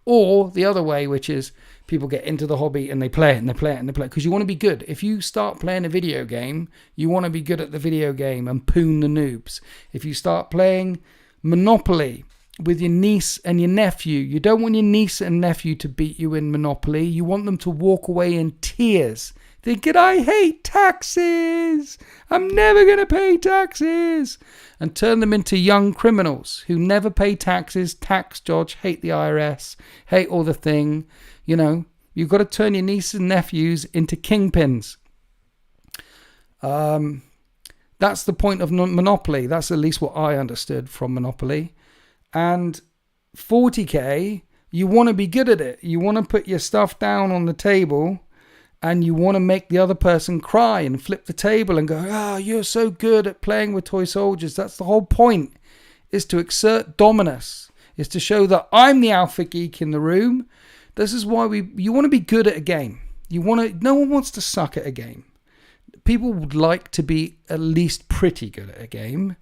Or the other way, which is people get into the hobby and they play it and they play it and they play it, because you want to be good. If you start playing a video game, you want to be good at the video game and poon the noobs. If you start playing Monopoly with your niece and your nephew, you don't want your niece and nephew to beat you in Monopoly. You want them to walk away in tears thinking, I hate taxes, I'm never going to pay taxes, and turn them into young criminals who never pay taxes, tax dodge, hate the IRS, hate all the thing. You know, you've got to turn your nieces and nephews into kingpins. That's the point of Monopoly. That's at least what I understood from Monopoly. And 40k, you want to be good at it. You want to put your stuff down on the table, and you want to make the other person cry and flip the table and go, oh, you're so good at playing with toy soldiers. That's the whole point, is to exert dominance, is to show that I'm the alpha geek in the room. This is why you want to be good at a game. No one wants to suck at a game. People would like to be at least pretty good at a game.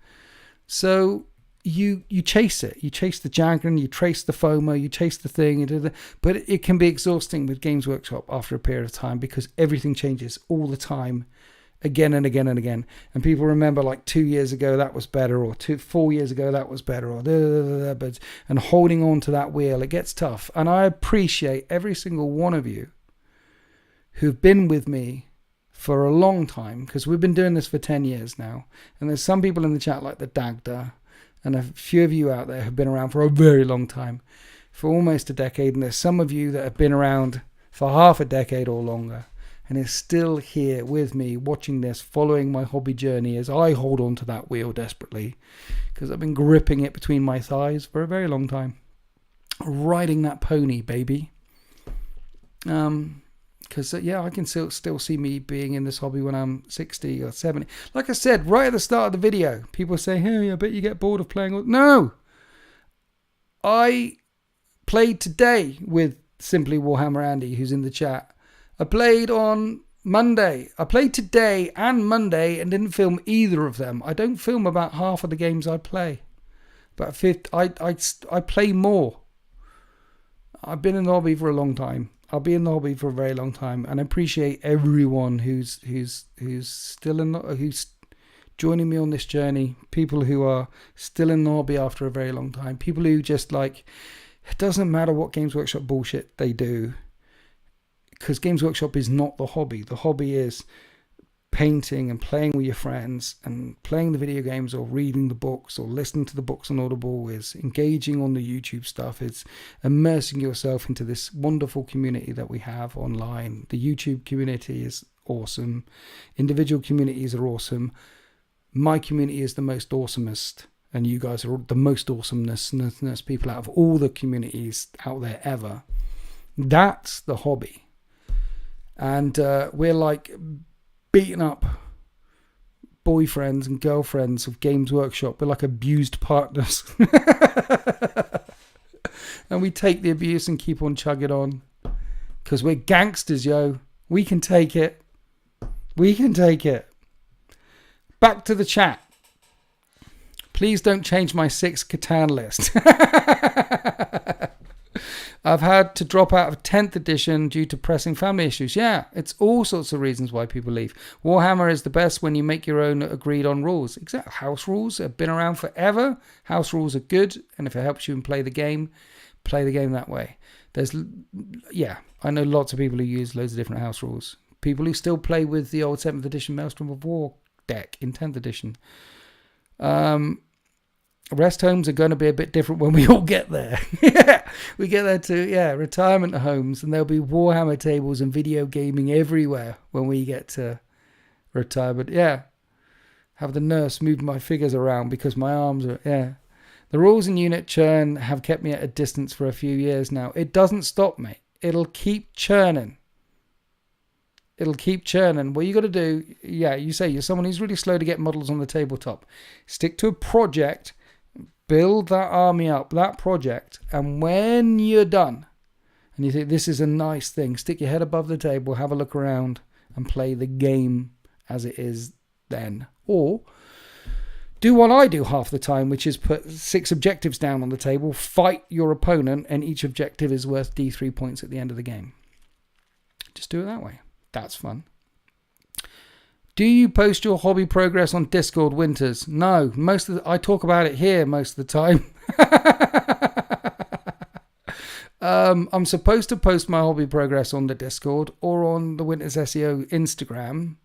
So you chase it. You chase the jargon, you chase the FOMO, you chase the thing. But it can be exhausting with Games Workshop after a period of time, because everything changes all the time, again and again and again. And people remember, like, 2 years ago that was better, or 4 years ago that was better, or and holding on to that wheel, it gets tough. And I appreciate every single one of you who've been with me for a long time, because we've been doing this for 10 years now. And there's some people in the chat like the Dagda, and a few of you out there have been around for a very long time, for almost a decade. And there's some of you that have been around for half a decade or longer, and is still here with me, watching this, following my hobby journey as I hold on to that wheel desperately, because I've been gripping it between my thighs for a very long time. Riding that pony, baby. Because, I can still see me being in this hobby when I'm 60 or 70. Like I said, right at the start of the video, people say, hey, I bet you get bored of playing. No! I played today with Simply Warhammer Andy, who's in the chat. I played on Monday. I played today and Monday and didn't film either of them. I don't film about half of the games I play. But I play more. I've been in the hobby for a long time. I'll be in the hobby for a very long time, and I appreciate everyone who's joining me on this journey. People who are still in the hobby after a very long time. People who just, like, it doesn't matter what Games Workshop bullshit they do, because Games Workshop is not the hobby. The hobby is painting and playing with your friends and playing the video games, or reading the books, or listening to the books on Audible, is engaging on the YouTube stuff. It's immersing yourself into this wonderful community that we have online. The YouTube community is awesome. Individual communities are awesome. My community is the most awesomest, and you guys are the most awesomest people out of all the communities out there ever. That's the hobby. And we're like beating up boyfriends and girlfriends of Games Workshop. We're like abused partners. And we take the abuse and keep on chugging on, because we're gangsters, yo. We can take it. We can take it. Back to the chat. Please don't change my 6 Catan list. I've had to drop out of 10th edition due to pressing family issues. Yeah, it's all sorts of reasons why people leave. Warhammer is the best when you make your own agreed on rules. Exactly. House rules have been around forever. House rules are good, and if it helps you play the game that way. I know lots of people who use loads of different house rules. people who still play with the old 7th edition Maelstrom of War deck in 10th edition. Rest homes are going to be a bit different when we all get there. We get there to, retirement homes, and there'll be Warhammer tables and video gaming everywhere when we get to retirement. Yeah. Have the nurse move my figures around because my arms are, The rules and unit churn have kept me at a distance for a few years now. It doesn't stop me. It'll keep churning. What you got to do, you say you're someone who's really slow to get models on the tabletop. Stick to a project. Build that army up, that project, and when you're done, and you think this is a nice thing, stick your head above the table, have a look around, and play the game as it is then. Or do what I do half the time, which is put 6 objectives down on the table, fight your opponent, and each objective is worth D3 points at the end of the game. Just do it that way. That's fun. Do you post your hobby progress on Discord, Winters? No, I talk about it here most of the time. I'm supposed to post my hobby progress on the Discord or on the Winters SEO Instagram,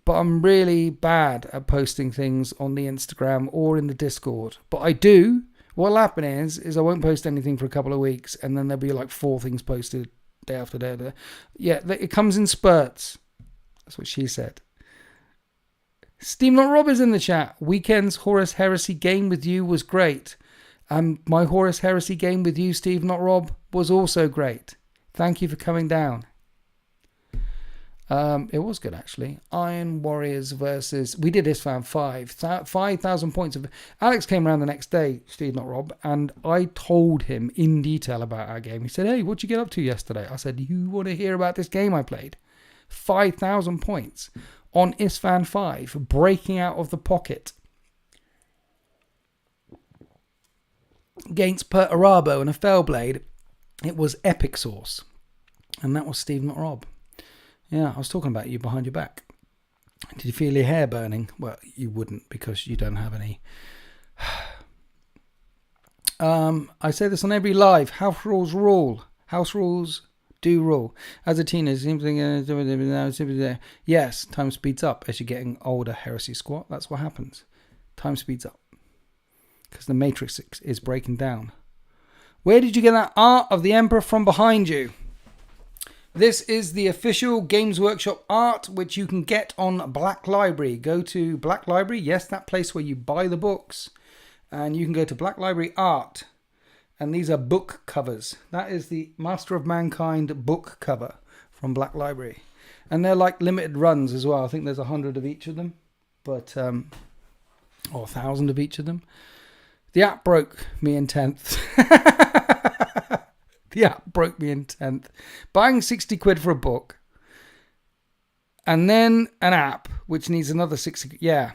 but I'm really bad at posting things on the Instagram or in the Discord. But I do. What'll happen is I won't post anything for a couple of weeks, and then there'll be like 4 things posted day after day. Yeah, it comes in spurts. That's what she said. Steve Not Rob is in the chat. Weekend's Horus Heresy game with you was great. My Horus Heresy game with you, Steve Not Rob, was also great. Thank you for coming down. It was good, actually. Iron Warriors versus... We did Isfan 5,000 points of... Alex came around the next day, Steve Not Rob, and I told him in detail about our game. He said, hey, what'd you get up to yesterday? I said, you want to hear about this game I played? 5,000 points on Isfan 5, breaking out of the pocket against Pert Arabo and a Fellblade. It was epic sauce. And that was Steve Not Rob. Yeah, I was talking about you behind your back. Did you feel your hair burning? Well, you wouldn't because you don't have any. I say this on every live. House rules rule. House rules do rule. As a teenager, yes, time speeds up as you're getting older, Heresy Squat. That's what happens. Time speeds up. Because the Matrix is breaking down. Where did you get that art of the Emperor from behind you? This is the official Games Workshop art, which you can get on Black Library. Go to Black Library. Yes, that place where you buy the books. And you can go to Black Library Art. And these are book covers. That is the Master of Mankind book cover from Black Library. And they're like limited runs as well. I think there's 100 of each of them. But, or 1,000 of each of them. The app broke me in 10th. The app broke me in 10th. Buying 60 quid for a book. And then an app, which needs another 60. Yeah.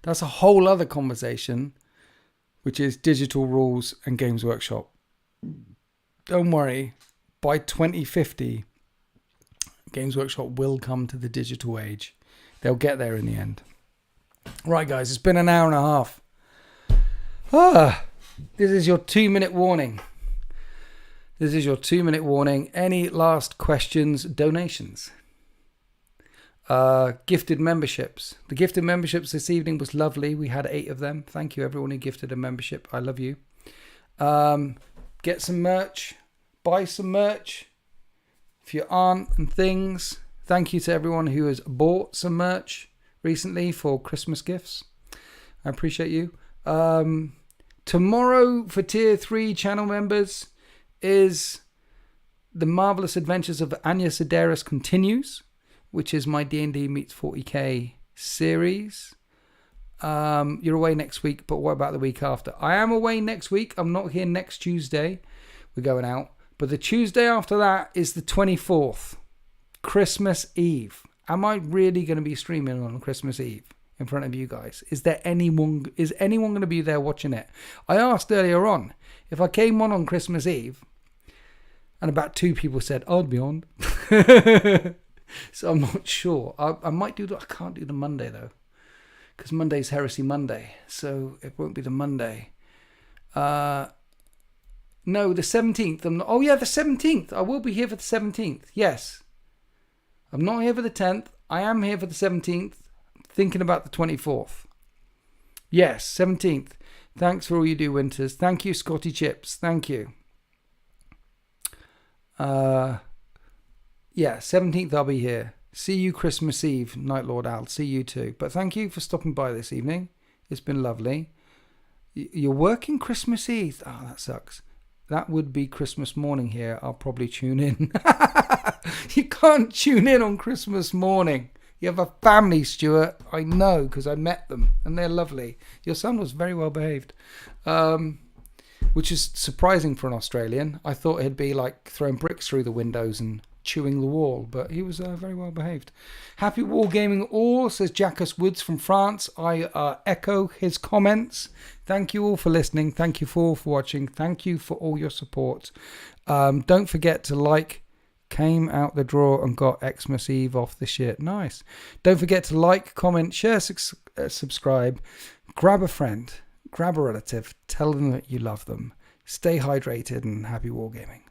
That's a whole other conversation, which is digital rules and Games Workshop. Don't worry. By 2050, Games Workshop will come to the digital age. They'll get there in the end. Right, guys, it's been an hour and a half. This is your 2-minute warning. Any last questions, donations? Gifted memberships. The gifted memberships this evening was lovely. We had 8 of them. Thank you, everyone who gifted a membership. I love you. Get some merch. Buy some merch for your aunt and things. Thank you to everyone who has bought some merch recently for Christmas gifts. I appreciate you. Tomorrow for Tier 3 channel members is The Marvelous Adventures of Anya Sedaris Continues, which is my D&D meets 40k series. You're away next week, but what about the week after? I am away next week. I'm not here next Tuesday. We're going out. But the Tuesday after that is the 24th, Christmas Eve. Am I really going to be streaming on Christmas Eve in front of you guys? Is anyone going to be there watching it? I asked earlier on if I came on Christmas Eve, and about 2 people said I'd be on. So I'm not sure. I might do I can't do the Monday though, because Monday's Heresy Monday, so it won't be the Monday. No, the 17th. Oh, yeah, the 17th. I will be here for the 17th. Yes. I'm not here for the 10th. I am here for the 17th. Thinking about the 24th. Yes, 17th. Thanks for all you do, Winters. Thank you, Scotty Chips. Thank you. Yeah, 17th I'll be here. See you Christmas Eve, Night Lord Al. See you too. But thank you for stopping by this evening. It's been lovely. You're working Christmas Eve. Oh, that sucks. That would be Christmas morning here. I'll probably tune in. You can't tune in on Christmas morning. You have a family, Stuart. I know because I met them and they're lovely. Your son was very well behaved, which is surprising for an Australian. I thought he'd be like throwing bricks through the windows and chewing the wall, but he was very well behaved. Happy wargaming all, says Jacques Woods from France. I echo his comments. Thank you all for listening. Thank you all for watching. Thank you for all your support. Don't forget to like. Came out the drawer and got Xmas Eve off the shit. Nice. Don't forget to like, comment, share, subscribe. Grab a friend. Grab a relative. Tell them that you love them. Stay hydrated and happy wargaming.